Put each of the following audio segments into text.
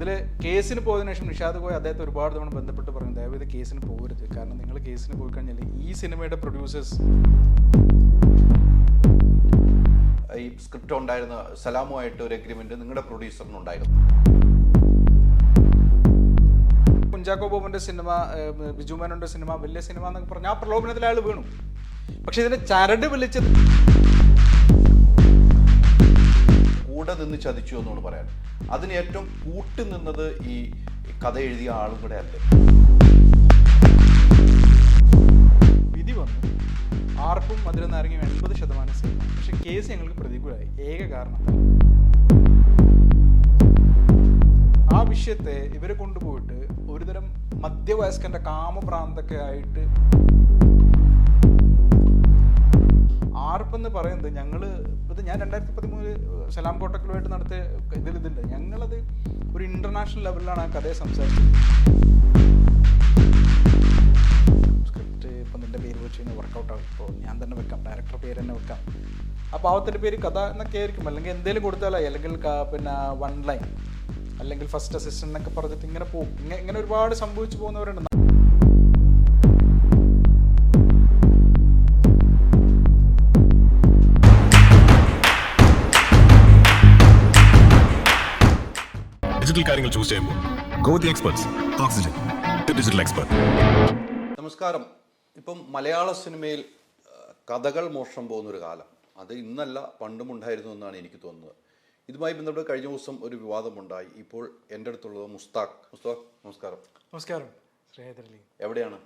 ഇതിൽ കേസിന് പോയതിനു ശേഷം നിഷാദ് കോയ അദ്ദേഹത്തെ ഒരുപാട് തവണ ബന്ധപ്പെട്ട് പറഞ്ഞു ദയവ് ഇത് കേസിന് പോകരുത്, കാരണം നിങ്ങൾ കേസിന് പോയി കഴിഞ്ഞാൽ ഈ സിനിമയുടെ പ്രൊഡ്യൂസേഴ്സ് ഈ സ്ക്രിപ്റ്റ് ഉണ്ടായിരുന്ന സലാമുമായിട്ട് ഒരു എഗ്രിമെന്റ് നിങ്ങളുടെ പ്രൊഡ്യൂസറിനുണ്ടായിരുന്നു. കുഞ്ചാക്കോ ബോബന്റെ സിനിമ, ബിജു മേനോന്റെ സിനിമ വലിയ സിനിമ എന്നൊക്കെ പറഞ്ഞാൽ ആ പ്രലോഭനത്തിൽ അയാൾ വീണു. പക്ഷെ ഇതിന്റെ ചരട് വിളിച്ചത് കൂടെ നിന്ന് ചതിച്ചു എന്നോട് പറയാൻ, അതിന് ഏറ്റവും കൂട്ടി നിന്നത് ഈ കഥ എഴുതിയ ആളും കൂടെ അല്ലേ. വിധി വന്നു, ആർപ്പും മധുരനാരങ്ങയും 80% സിനിമ. പക്ഷെ കേസ് ഞങ്ങൾക്ക് പ്രതികൂലമായി. ഏക കാരണം ആ വിഷയത്തെ ഇവരെ കൊണ്ടുപോയിട്ട് ഒരുതരം മധ്യവയസ്കന്റെ കാമഭ്രാന്തൊക്കെ ആയിട്ട് ആർപ്പെന്ന് പറയുന്നത് ഇത് ഞാൻ 2013 സലാം കോട്ടക്കലുമായിട്ട് നടത്തിയ ഇതിലുണ്ട്. ഞങ്ങളത് ഒരു ഇന്റർനാഷണൽ ലെവലിലാണ് ആ കഥയെ സംസാരിച്ചത്. സ്ക്രിപ്റ്റ് ഇപ്പം നിന്റെ പേര് വെച്ച് കഴിഞ്ഞാൽ വർക്കൗട്ട് ആവും, ഇപ്പോൾ ഞാൻ തന്നെ വെക്കാം, ഡയറക്ടർ പേര് തന്നെ വെക്കാം, ആ പാവത്തിൻ്റെ പേര് കഥ എന്നൊക്കെ ആയിരിക്കും, അല്ലെങ്കിൽ എന്തെങ്കിലും കൊടുത്താലായി, അല്ലെങ്കിൽ പിന്നെ 1 ലൈൻ, അല്ലെങ്കിൽ ഫസ്റ്റ് അസിസ്റ്റന്റ് എന്നൊക്കെ പറഞ്ഞിട്ട് ഇങ്ങനെ പോകും. ഇങ്ങനെ ഒരുപാട് സംഭവിച്ചു പോകുന്നവരുണ്ട്. ഡിജിറ്റൽ കാര്യങ്ങൾ ചൂസ് ചെയ്യുമ്പോൾ go the experts. Oxygen digital expert. നമസ്കാരം. ഇപ്പം മലയാള സിനിമയിൽ കഥകൾ മോഷണം പോകുന്നൊരു കാലം അത് ഇന്നല്ല പണ്ടും ഉണ്ടായിരുന്നു എന്നാണ് എനിക്ക് തോന്നുന്നത്. ഇതുമായി ബന്ധപ്പെട്ട് കഴിഞ്ഞ ദിവസം ഒരു വിവാദമുണ്ടായി. ഇപ്പോൾ എൻ്റെ അടുത്തുള്ളത് മുസ്താഖ്. നമസ്കാരം. നമസ്കാരം. ശ്രീഹൈദരലി. എവിടെയാണ്?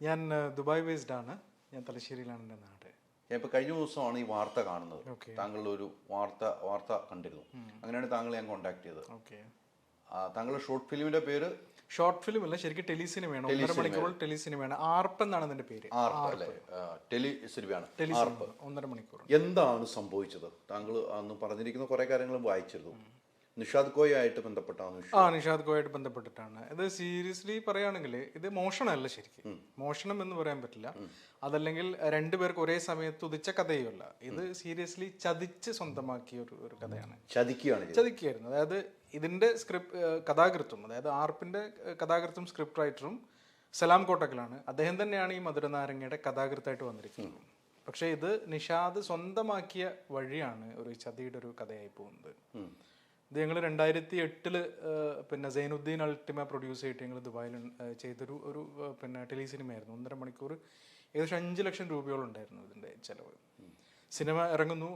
ഞാൻ ദുബായ് ബേസ്ഡ് ആണ്. ഞാൻ തലശ്ശേരിയിലാണ് എൻ്റെ നാട്. ഞാൻ ഇപ്പോൾ കഴിഞ്ഞ ദിവസമാണ് ഈ വാർത്ത കാണുന്നത്. ഓക്കെ. താങ്കളുടെ ഒരു വാർത്ത കണ്ടിരുന്നു. അങ്ങനെയാണ് താങ്കളെ ഞാൻ കോൺടാക്ട് ചെയ്തത്. ഓക്കെ. താങ്കളുടെ ഷോർട്ട് ഫിലിമിന്റെ പേര്? ഷോർട്ട് ഫിലിം അല്ല, ശരിക്കും ടെലിസിനിമയാണ്. 1.5 മണിക്കൂർ ടെലിസിനിമയാണ്. ആർപ്പ് എന്നാണ് അതിന്റെ പേര്. ടെലിസിനിമയാണ്. 1.5 മണിക്കൂർ. എന്താണ് സംഭവിച്ചത്? താങ്കൾ അന്ന് പറഞ്ഞിരിക്കുന്ന കുറെ കാര്യങ്ങളും വായിച്ചിരുന്നു. നിഷാദ് കോയ ആയിട്ട് ബന്ധപ്പെട്ടാണ്. നിഷാദ് കോയായിട്ട് ബന്ധപ്പെട്ടിട്ടാണ്. ഇത് സീരിയസ്ലി പറയുകയാണെങ്കിൽ ഇത് മോഷണമല്ല. ശരിക്കും മോഷണം എന്ന് പറയാൻ പറ്റില്ല. അതല്ലെങ്കിൽ രണ്ടുപേർക്ക് ഒരേ സമയത്ത് ഉദിച്ച കഥയുമല്ല. ഇത് സീരിയസ്ലി ചതിച്ച് സ്വന്തമാക്കിയ ഒരു കഥയാണ്. ചതിക്കുകയായിരുന്നു. അതായത് ഇതിന്റെ കഥാകൃത്തും, അതായത് ആർപ്പിന്റെ കഥാകൃത്തും സ്ക്രിപ്റ്റ് റൈറ്ററും സലാം കോട്ടക്കലാണ്. അദ്ദേഹം തന്നെയാണ് ഈ മധുരനാരങ്ങയുടെ കഥാകൃത്തായിട്ട് വന്നിരിക്കുന്നത്. പക്ഷെ ഇത് നിഷാദ് സ്വന്തമാക്കിയ വഴിയാണ് ഒരു ചതിയുടെ ഒരു കഥയായി പോകുന്നത്. ഇത് ഞങ്ങൾ 2008 പിന്നെ സൈനുദ്ദീൻ അൾട്ടിമ പ്രൊഡ്യൂസ് ചെയ്തിട്ട് ഞങ്ങൾ ദുബായിൽ ചെയ്തൊരു പിന്നെ ടെലിസിനിമയായിരുന്നു. 1.5 മണിക്കൂർ. ഏകദേശം 5 ലക്ഷം രൂപയോളം ഉണ്ടായിരുന്നു ഇതിൻ്റെ ചിലവ്. സിനിമ ഇറങ്ങുന്നു,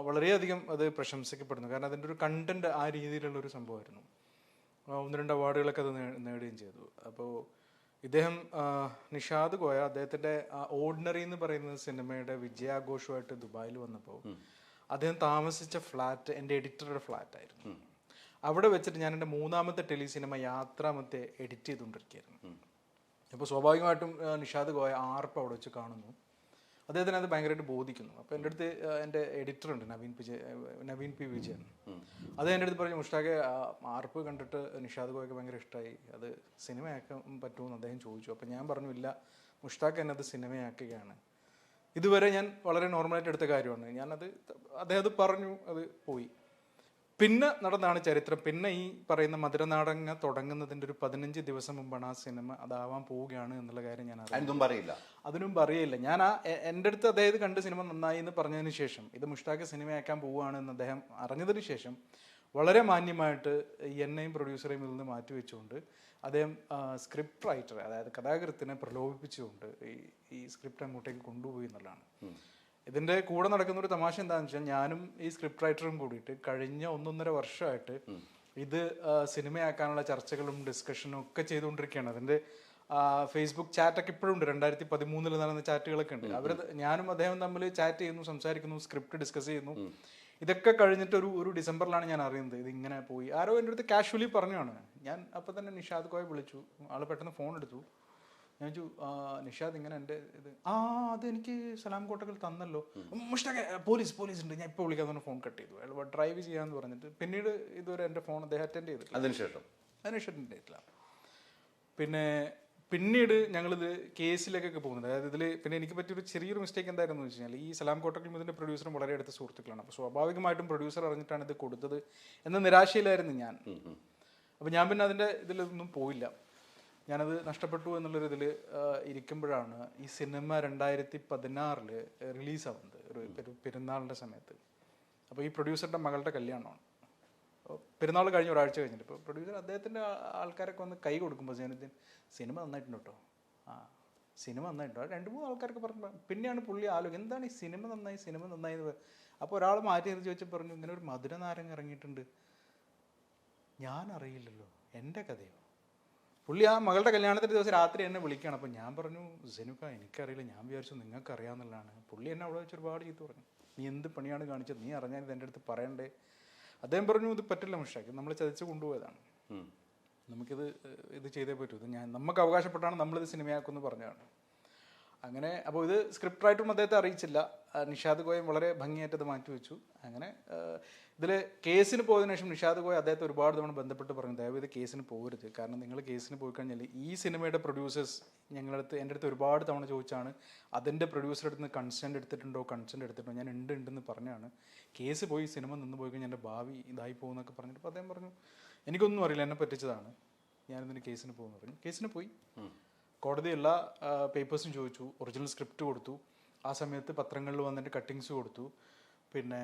വളരെയധികം അത് പ്രശംസിക്കപ്പെടുന്നു. കാരണം അതിൻ്റെ ഒരു കണ്ടന്റ് ആ രീതിയിലുള്ളൊരു സംഭവമായിരുന്നു. 1-2 അവാർഡുകളൊക്കെ അത് നേടുകയും ചെയ്തു. അപ്പോൾ ഇദ്ദേഹം നിഷാദ് കോയ അദ്ദേഹത്തിൻ്റെ ഓർഡിനറി എന്ന് പറയുന്ന സിനിമയുടെ വിജയാഘോഷമായിട്ട് ദുബായിൽ വന്നപ്പോൾ അദ്ദേഹം താമസിച്ച ഫ്ലാറ്റ് എൻ്റെ എഡിറ്ററുടെ ഫ്ലാറ്റായിരുന്നു. അവിടെ വെച്ചിട്ട് ഞാൻ എൻ്റെ 3ാമത്തെ ടെലിസിനിമ യാത്രാമത്തെ എഡിറ്റ് ചെയ്തുകൊണ്ടിരിക്കുകയായിരുന്നു. അപ്പോൾ സ്വാഭാവികമായിട്ടും നിഷാദ് കോയ ആർപ്പ് അവിടെ വെച്ച് കാണുന്നു. അദ്ദേഹത്തിന് അത് ഭയങ്കരമായിട്ട് ബോധിക്കുന്നു. അപ്പോൾ എൻ്റെ അടുത്ത് എൻ്റെ എഡിറ്ററുണ്ട് നവീൻ പി വിജയൻ. അത് എൻ്റെ അടുത്ത് പറഞ്ഞു, മുഷ്താഖെ ആർപ്പ് കണ്ടിട്ട് നിഷാദ് കോയക്ക് ഭയങ്കര ഇഷ്ടമായി, അത് സിനിമയാക്കാൻ പറ്റുമെന്ന് അദ്ദേഹം ചോദിച്ചു. അപ്പോൾ ഞാൻ പറഞ്ഞു, ഇല്ല മുഷ്താഖ് എന്നെ അത് സിനിമയാക്കുകയാണ്. ഇതുവരെ ഞാൻ വളരെ നോർമലായിട്ട് എടുത്ത കാര്യമാണ്. അദ്ദേഹം അത് പറഞ്ഞു, അത് പോയി. പിന്നെ നടന്നാണ് ചരിത്രം. പിന്നെ ഈ പറയുന്ന മധുരനാടങ്ങ തുടങ്ങുന്നതിൻ്റെ ഒരു 15 ദിവസം മുമ്പാണ് ആ സിനിമ അതാവാൻ പോവുകയാണ് എന്നുള്ള കാര്യം ഞാൻ അതിനും പറയില്ല. ഞാൻ എൻ്റെ അടുത്ത് അദ്ദേഹം കണ്ട് സിനിമ നന്നായി എന്ന് പറഞ്ഞതിന് ശേഷം, ഇത് മുഷ്താഖ് സിനിമയാക്കാൻ പോവുകയാണ് എന്ന് അദ്ദേഹം അറിഞ്ഞതിന് ശേഷം വളരെ മാന്യമായിട്ട് എന്നെയും പ്രൊഡ്യൂസറെയും ഇതിൽ നിന്ന് മാറ്റിവെച്ചുകൊണ്ട് അദ്ദേഹം സ്ക്രിപ്റ്റ് റൈറ്റർ, അതായത് കഥാകൃത്തിനെ പ്രലോഭിപ്പിച്ചുകൊണ്ട് ഈ സ്ക്രിപ്റ്റ് അങ്ങോട്ടേക്ക് കൊണ്ടുപോയി എന്നുള്ളതാണ്. ഇതിൻ്റെ കൂടെ നടക്കുന്ന ഒരു തമാശ എന്താണെന്ന് വെച്ചാൽ, ഞാനും ഈ സ്ക്രിപ്റ്റ് റൈറ്ററും കൂടിയിട്ട് കഴിഞ്ഞ 1.5 വർഷമായിട്ട് ഇത് സിനിമയാക്കാനുള്ള ചർച്ചകളും ഡിസ്കഷനും ഒക്കെ ചെയ്തുകൊണ്ടിരിക്കുകയാണ്. അതിൻ്റെ ഫേസ്ബുക്ക് ചാറ്റൊക്കെ ഇപ്പോഴും ഉണ്ട്. 2013 നടന്ന ചാറ്റുകളൊക്കെ ഉണ്ട്. ഞാനും അദ്ദേഹം തമ്മിൽ ചാറ്റ് ചെയ്യുന്നു, സംസാരിക്കുന്നു, സ്ക്രിപ്റ്റ് ഡിസ്കസ് ചെയ്യുന്നു. ഇതൊക്കെ കഴിഞ്ഞിട്ട് ഒരു ഡിസംബറിലാണ് ഞാൻ അറിയുന്നത് ഇതിങ്ങനെ പോയി. ആരോ എൻ്റെ അടുത്ത് കാഷ്വലി പറഞ്ഞാണ്. ഞാൻ അപ്പോൾ തന്നെ നിഷാദ് കോയെ വിളിച്ചു. ആൾ പെട്ടെന്ന് ഫോൺ എടുത്തു. ഞാൻ ചോദിച്ചു, നിഷാദ് ഇങ്ങനെ എൻ്റെ ഇത് അതെനിക്ക് സലാം കോട്ടക്കൽ തന്നല്ലോ. മുഷ്താഖ് പോലീസ് ഉണ്ട്, ഞാൻ ഇപ്പോൾ വിളിക്കാൻ തന്നെ ഫോൺ കട്ട് ചെയ്തു. അയാൾ ഡ്രൈവ് ചെയ്യാമെന്ന് പറഞ്ഞിട്ട് പിന്നീട് ഇതുവരെ എൻ്റെ ഫോൺ അദ്ദേഹം അറ്റൻഡ് ചെയ്തിട്ടില്ല. അതിനുശേഷം അറ്റൻഡ് ചെയ്തിട്ടില്ല. പിന്നീട് ഞങ്ങളിത് കേസിലേക്കൊക്കെ പോകുന്നുണ്ട്. അതായത് ഇതിൽ പിന്നെ എനിക്ക് പറ്റിയൊരു ചെറിയൊരു മിസ്റ്റേക്ക് എന്തായിരുന്നു വെച്ച് കഴിഞ്ഞാൽ, ഈ സലാം കോട്ടക്കൽ ഇതിൻ്റെ പ്രൊഡ്യൂസറും വളരെ അടുത്ത സുഹൃത്തുക്കളാണ്. അപ്പോൾ സ്വാഭാവികമായിട്ടും പ്രൊഡ്യൂസർ അറിഞ്ഞിട്ടാണ് ഇത് കൊടുത്തത് എന്ന നിരാശയിലായിരുന്നു ഞാൻ. അപ്പോൾ ഞാൻ പിന്നെ അതിൻ്റെ ഇതിലൊന്നും പോയില്ല. ഞാനത് നഷ്ടപ്പെട്ടു എന്നുള്ളൊരു ഇതിൽ ഇരിക്കുമ്പോഴാണ് ഈ സിനിമ 2016 റിലീസാവുന്നത്, ഒരു പെരുന്നാളിൻ്റെ സമയത്ത്. അപ്പോൾ ഈ പ്രൊഡ്യൂസറുടെ മകളുടെ കല്യാണമാണ്. പെരുന്നാൾ കഴിഞ്ഞ ഒരാഴ്ച കഴിഞ്ഞിട്ട് ഇപ്പോൾ പ്രൊഡ്യൂസർ അദ്ദേഹത്തിൻ്റെ ആൾക്കാരൊക്കെ വന്ന് കൈ കൊടുക്കുമ്പോൾ ജൈനുദ്ദീൻ സിനിമ നന്നായിട്ടുണ്ട് കേട്ടോ, സിനിമ നന്നായിട്ടോ. 2-3 ആൾക്കാരൊക്കെ പറഞ്ഞു. പിന്നെയാണ് പുള്ളി ആലോചിക്കും എന്താണ് ഈ സിനിമ നന്നായി എന്ന്. അപ്പോൾ ഒരാൾ മാറ്റി നിർത്തി ചോദിച്ചാൽ പറഞ്ഞു ഇങ്ങനെ ഒരു മധുരനാരങ്ങ ഇറങ്ങിയിട്ടുണ്ട്, ഞാൻ അറിയില്ലല്ലോ, എൻ്റെ കഥയോ. പുള്ളി ആ മകളുടെ കല്യാണത്തിൻ്റെ ദിവസം രാത്രി എന്നെ വിളിക്കുകയാണ്. അപ്പോൾ ഞാൻ പറഞ്ഞു സെനുക്ക എനിക്കറിയില്ല, ഞാൻ വിചാരിച്ചു നിങ്ങൾക്ക് അറിയാമെന്നുള്ളതാണ്. പുള്ളി എന്നെ അവിടെ വെച്ച് ഒരുപാട് ചീത്ത പറഞ്ഞു, നീ എന്ത് പണിയാണ് കാണിച്ചത്, നീ അറിഞ്ഞാൽ ഇത് എൻ്റെ അടുത്ത് പറയണ്ടേ. അദ്ദേഹം പറഞ്ഞു ഇത് പറ്റില്ല മുഷ്ടാഖ്, നമ്മൾ ചതിച്ച് കൊണ്ടുപോയതാണ്, ഇത് ചെയ്തേ പറ്റൂ, ഇത് നമുക്ക് അവകാശപ്പെട്ടാണ് നമ്മളിത് സിനിമയാക്കുമെന്ന് പറഞ്ഞതാണ്. അങ്ങനെ അപ്പോൾ ഇത് സ്ക്രിപ്റ്റായിട്ടും അദ്ദേഹത്തെ അറിയിച്ചില്ല. നിഷാദ് ഗോയൻ വളരെ ഭംഗിയായിട്ട് അത് മാറ്റിവെച്ചു. അങ്ങനെ ഇതിൽ കേസിന് പോയതിനു ശേഷം നിഷാദ് ഗോയ അദ്ദേഹത്തെ ഒരുപാട് തവണ ബന്ധപ്പെട്ട് പറഞ്ഞു ദയവേത് കേസിന് പോകരുത്, കാരണം നിങ്ങൾ കേസിന് പോയി കഴിഞ്ഞാൽ ഈ സിനിമയുടെ പ്രൊഡ്യൂസേഴ്സ് എൻ്റെ അടുത്ത് ഒരുപാട് തവണ ചോദിച്ചാണ് അതിൻ്റെ പ്രൊഡ്യൂസറുടെ അടുത്ത് നിന്ന് കൺസെൻറ്റ് എടുത്തിട്ടുണ്ടോ, ഞാൻ ഉണ്ടെന്ന് പറഞ്ഞാണ് കേസ് പോയി സിനിമ നിന്ന് പോയി കഴിഞ്ഞാൽ എൻ്റെ ഭാവി ഇതായി പോകുന്നൊക്കെ പറഞ്ഞിട്ട്. അപ്പോൾ അദ്ദേഹം പറഞ്ഞു എനിക്കൊന്നും അറിയില്ല, എന്നെ പറ്റിച്ചതാണ്, ഞാനിതിന് കേസിന് പോകുമെന്ന് പറഞ്ഞു. കേസിന് പോയി. കോടതി എല്ലാ പേപ്പേഴ്സും ചോദിച്ചു, ഒറിജിനൽ സ്ക്രിപ്റ്റ് കൊടുത്തു, ആ സമയത്ത് പത്രങ്ങളിൽ വന്നിട്ട് കട്ടിങ്സ് കൊടുത്തു, പിന്നെ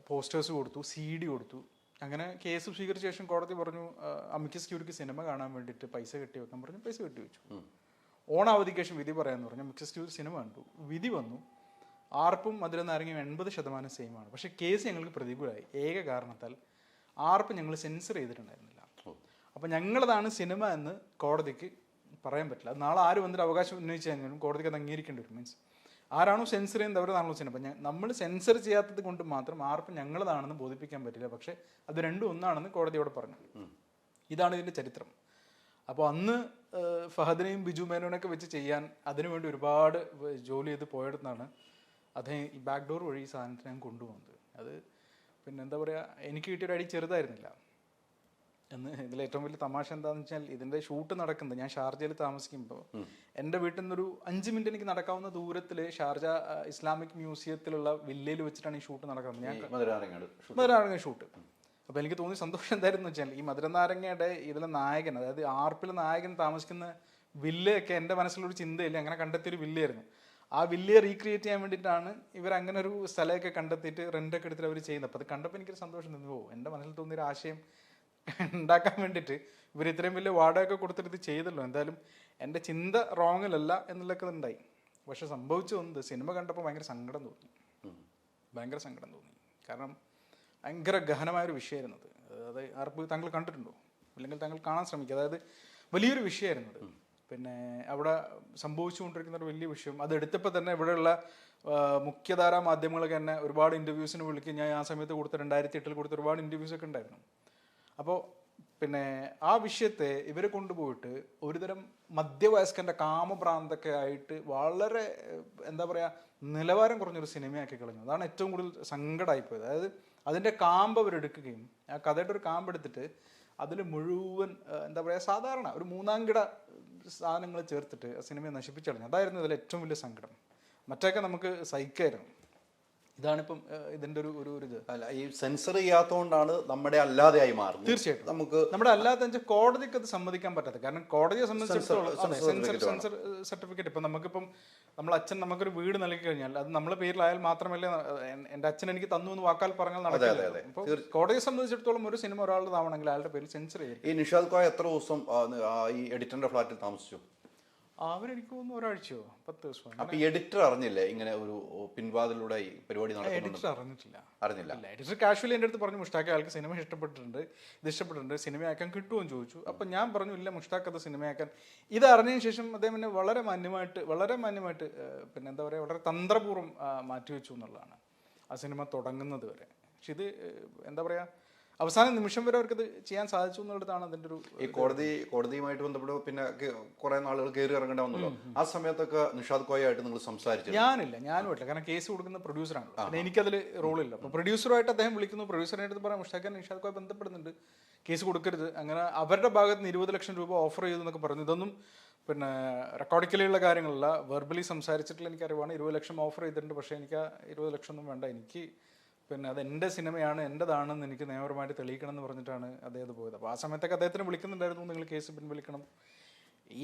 പോസ്റ്റേഴ്സ് കൊടുത്തു, CD കൊടുത്തു. അങ്ങനെ കേസ് സ്വീകരിച്ച ശേഷം കോടതി പറഞ്ഞു അമിക്കസ് ക്യൂരിക്ക് സിനിമ കാണാൻ വേണ്ടിയിട്ട് പൈസ കെട്ടി വെക്കാൻ പറഞ്ഞു. പൈസ കെട്ടി വെച്ചു. ഓണാവധിക്ക് ശേഷം വിധി പറയാമെന്ന് പറഞ്ഞു. അമിക്കസ് ക്യൂരി സിനിമ കണ്ടു, വിധി വന്നു. ആർപ്പും മധുരനാരങ്ങയും 80% സെയിമാണ്. പക്ഷേ കേസ് ഞങ്ങൾക്ക് പ്രതികൂലമായി. ഏക കാരണത്താൽ ആർപ്പ് ഞങ്ങൾ സെൻസർ ചെയ്തിട്ടുണ്ടായിരുന്നില്ല. അപ്പം ഞങ്ങളതാണ് സിനിമ എന്ന് കോടതിക്ക് പറയാൻ പറ്റില്ല. നാളെ ആര് വന്നിട്ട് അവകാശം ഉന്നയിച്ചു കഴിഞ്ഞാലും കോടതിക്ക് അത് അംഗീകരിക്കേണ്ടി വരും. മീൻസ് ആരാണോ സെൻസർ ചെയ്യുന്നത് അവരതാണല്ലോ സിനിമ. അപ്പം നമ്മൾ സെൻസർ ചെയ്യാത്തത് കൊണ്ട് മാത്രം ആർപ്പ് ഞങ്ങളതാണെന്ന് ബോധിപ്പിക്കാൻ പറ്റില്ല. പക്ഷേ അത് രണ്ടും ഒന്നാണെന്ന് കോടതിയോട് പറഞ്ഞു. ഇതാണ് ഇതിൻ്റെ ചരിത്രം. അപ്പോൾ അന്ന് ഫഹദിനെയും ബിജു മേനോനൊക്കെ വെച്ച് ചെയ്യാൻ അതിനുവേണ്ടി ഒരുപാട് ജോലി ചെയ്ത് പോയെടുത്താണ് അദ്ദേഹം ഈ ബാക്ക് ഡോർ വഴി ഈ സാധനത്തിന് ഞാൻ കൊണ്ടുപോകുന്നത്. അത് പിന്നെ എന്താ പറയുക, എനിക്ക് കിട്ടിയൊരു അടി ചെറുതായിരുന്നില്ല എന്ന്. ഇതിൽ ഏറ്റവും വലിയ തമാശ എന്താണെന്ന് വെച്ചാൽ ഇതിൻ്റെ ഷൂട്ട് നടക്കുന്നത് ഞാൻ ഷാർജയിൽ താമസിക്കുമ്പോൾ എൻ്റെ വീട്ടിൽ നിന്നൊരു 5 മിനിറ്റ് എനിക്ക് നടക്കാവുന്ന ദൂരത്തിൽ ഷാർജ ഇസ്ലാമിക് മ്യൂസിയത്തിലുള്ള വില്ലയിൽ വെച്ചിട്ടാണ് ഈ ഷൂട്ട് നടക്കുന്നത്. ഞാൻ മധുരനാരങ്ങ ഷൂട്ട്. അപ്പോൾ എനിക്ക് തോന്നിയ സന്തോഷം എന്തായിരുന്നു വെച്ചാൽ ഈ മധുരനാരങ്ങയുടെ ഇതിലെ നായകൻ, അതായത് ആർപ്പിലെ നായകൻ താമസിക്കുന്ന വില്ലയൊക്കെ എൻ്റെ മനസ്സിലൊരു ചിന്തയില്ല, അങ്ങനെ കണ്ടെത്തിയൊരു വില്ലയായിരുന്നു. ആ വില്ലയെ റീക്രിയേറ്റ് ചെയ്യാൻ വേണ്ടിയിട്ടാണ് ഇവർ അങ്ങനെ ഒരു സ്ഥലമൊക്കെ കണ്ടെത്തിയിട്ട് റെൻ്റൊക്കെ എടുത്തിട്ട് അവർ ചെയ്യുന്നത്. അപ്പോൾ അത് കണ്ടപ്പോൾ എനിക്കൊരു സന്തോഷം നിന്ന് പോകും. എൻ്റെ മനസ്സിൽ തോന്നിയൊരു ആശയം ഉണ്ടാക്കാൻ വേണ്ടിയിട്ട് ഇവർ ഇത്രയും വലിയ വാടകയൊക്കെ കൊടുത്തിട്ട് ഇത് ചെയ്തല്ലോ, എന്തായാലും എൻ്റെ ചിന്ത റോങ്ങിലല്ല എന്നുള്ളതൊക്കെ ഉണ്ടായി. പക്ഷെ സംഭവിച്ചു വന്നത് സിനിമ കണ്ടപ്പോൾ ഭയങ്കര സങ്കടം തോന്നി. കാരണം ഭയങ്കര ഗഹനമായൊരു വിഷയമായിരുന്നു അത്. അതായത് ആർപ്പ് താങ്കൾ കണ്ടിട്ടുണ്ടോ, അല്ലെങ്കിൽ താങ്കൾ കാണാൻ ശ്രമിക്കുക. അതായത് വലിയൊരു വിഷയമായിരുന്നത്. പിന്നെ അവിടെ സംഭവിച്ചുകൊണ്ടിരിക്കുന്ന ഒരു വലിയ വിഷയം അത് എടുത്തപ്പോൾ തന്നെ ഇവിടെയുള്ള മുഖ്യധാരാ മാധ്യമങ്ങളൊക്കെ എന്നെ ഒരുപാട് ഇൻ്റർവ്യൂസിന് വിളിക്കും. ഞാൻ ആ സമയത്ത് കൊടുത്ത 2008 കൊടുത്ത ഒരുപാട് ഇൻ്റർവ്യൂസൊക്കെ ഉണ്ടായിരുന്നു. അപ്പോൾ പിന്നെ ആ വിഷയത്തെ ഇവർ കൊണ്ടുപോയിട്ട് ഒരുതരം മധ്യവയസ്കൻ്റെ കാമഭ്രാന്തൊക്കെ ആയിട്ട് വളരെ എന്താ പറയുക നിലവാരം കുറഞ്ഞൊരു സിനിമയാക്കി കളഞ്ഞു. അതാണ് ഏറ്റവും കൂടുതൽ സങ്കടമായിപ്പോയത്. അതായത് അതിൻ്റെ കാമ്പ് അവരെടുക്കുകയും ആ കഥയുടെ ഒരു കാമ്പ് എടുത്തിട്ട് അതിൽ മുഴുവൻ എന്താ പറയുക സാധാരണ ഒരു മൂന്നാംകിട സാധനങ്ങൾ ചേർത്തിട്ട് ആ സിനിമയെ നശിപ്പിച്ചു കളഞ്ഞു. അതായിരുന്നു ഇതിൽ ഏറ്റവും വലിയ സങ്കടം. മറ്റൊക്കെ നമുക്ക് സഹിക്കായിരുന്നു. ഇതാണിപ്പം ഇതിൻ്റെ ഒരു ഇത്. അല്ല, ഈ സെൻസർ ചെയ്യാത്തതുകൊണ്ടാണ് നമ്മുടെ അല്ലാതെയായി മാറുന്നത്. തീർച്ചയായിട്ടും നമുക്ക് നമ്മുടെ അല്ലാതെ വെച്ചാൽ കോടതിക്ക് അത് സമ്മതിക്കാൻ പറ്റാത്തത്. കാരണം കോടതിയെ സംബന്ധിച്ചിടത്തോളം സെൻസർ സർട്ടിഫിക്കറ്റ് ഇപ്പം നമുക്കിപ്പം നമ്മളെ അച്ഛൻ നമുക്കൊരു വീട് നൽകി കഴിഞ്ഞാൽ അത് നമ്മളെ പേരിലായാൽ മാത്രമല്ലേ എൻ്റെ അച്ഛൻ എനിക്ക് തന്നു എന്ന് വാക്കാൽ പറഞ്ഞാൽ നടക്കില്ല. അപ്പോൾ കോടതിയെ സംബന്ധിച്ചിടത്തോളം ഒരു സിനിമ ഒരാളുടേതാവണമെങ്കിൽ അയാളുടെ പേരിൽ സെൻസർ ചെയ്യും. ഈ നിഷാദ് കോയ എത്ര ദിവസം ഈ എഡിറ്ററിന്റെ ഫ്ലാറ്റിൽ താമസിച്ചു? അവരെനിക്ക് തോന്നുന്നു ഒരാഴ്ചയോ 10 ദിവസം. അപ്പൊ ഈ എഡിറ്റർ അറിഞ്ഞില്ലേ ഇങ്ങനെ ഒരു പിൻവാതിലൂടെ ഈ പരിപാടി എഡിറ്റർ അറിഞ്ഞില്ല. എഡിറ്റർ കാഷ്വലി എൻ്റെ അടുത്ത് പറഞ്ഞു മുഷ്താഖ് അയാൾക്ക് സിനിമ ഇഷ്ടപ്പെട്ടിട്ടുണ്ട് സിനിമയാക്കാൻ കിട്ടുമെന്ന് ചോദിച്ചു. അപ്പം ഞാൻ പറഞ്ഞു ഇല്ല മുഷ്താഖ് അത് സിനിമയാക്കാൻ. ഇത് അറിഞ്ഞതിന് ശേഷം അദ്ദേഹം എന്നെ വളരെ മാന്യമായിട്ട് പിന്നെ എന്താ പറയുക വളരെ തന്ത്രപൂർവ്വം മാറ്റിവെച്ചു എന്നുള്ളതാണ് ആ സിനിമ തുടങ്ങുന്നത് വരെ. പക്ഷെ ഇത് എന്താ പറയുക അവസാന നിമിഷം വരെ അവർക്കത് ചെയ്യാൻ സാധിച്ചു എന്നുള്ളതാണ് അതിൻ്റെ ഒരു. ഈ കോടതിയുമായിട്ട് ബന്ധപ്പെട്ട് പിന്നെ കുറെ നാളുകൾ കയറി ഇറങ്ങേണ്ട വന്നല്ലോ. ആ സമയത്തൊക്കെ നിഷാദ് കോയായിട്ട് നിങ്ങൾ സംസാരിച്ചു? ഞാനുമായിട്ടില്ല. കാരണം കേസ് കൊടുക്കുന്ന പ്രൊഡ്യൂസറാണ്, പിന്നെ എനിക്കതിൽ റോളില്ല. അപ്പോൾ പ്രൊഡ്യൂസറുമായിട്ട് അദ്ദേഹം വിളിക്കുന്നു. പ്രൊഡ്യൂസറിൻ്റെ അടുത്ത് പറയാം മുഷ്താഖ് നിഷാദ് കോയ ബന്ധപ്പെടുന്നുണ്ട്, കേസ് കൊടുക്കരുത്. അങ്ങനെ അവരുടെ ഭാഗത്ത് നിന്ന് 20 ലക്ഷം രൂപ ഓഫർ ചെയ്തു എന്നൊക്കെ പറഞ്ഞു. ഇതൊന്നും പിന്നെ റെക്കോർഡിക്കലിയുള്ള കാര്യങ്ങളല്ല, വെർബലി സംസാരിച്ചിട്ടുള്ള എനിക്കറിവാണ്. 20 ലക്ഷം ഓഫർ ചെയ്തിട്ടുണ്ട്. പക്ഷേ എനിക്ക് ആ 20 ലക്ഷം ഒന്നും വേണ്ട, എനിക്ക് പിന്നെ അത് എൻ്റെ സിനിമയാണ്, എൻ്റെതാണെന്ന് എനിക്ക് നിയമപരമായിട്ട് തെളിയിക്കണം എന്ന് പറഞ്ഞിട്ടാണ് അദ്ദേഹം പോയത്. അപ്പോൾ ആ സമയത്തൊക്കെ അദ്ദേഹത്തിന് വിളിക്കുന്നുണ്ടായിരുന്നു, നിങ്ങൾ കേസ് പിൻവലിക്കണം.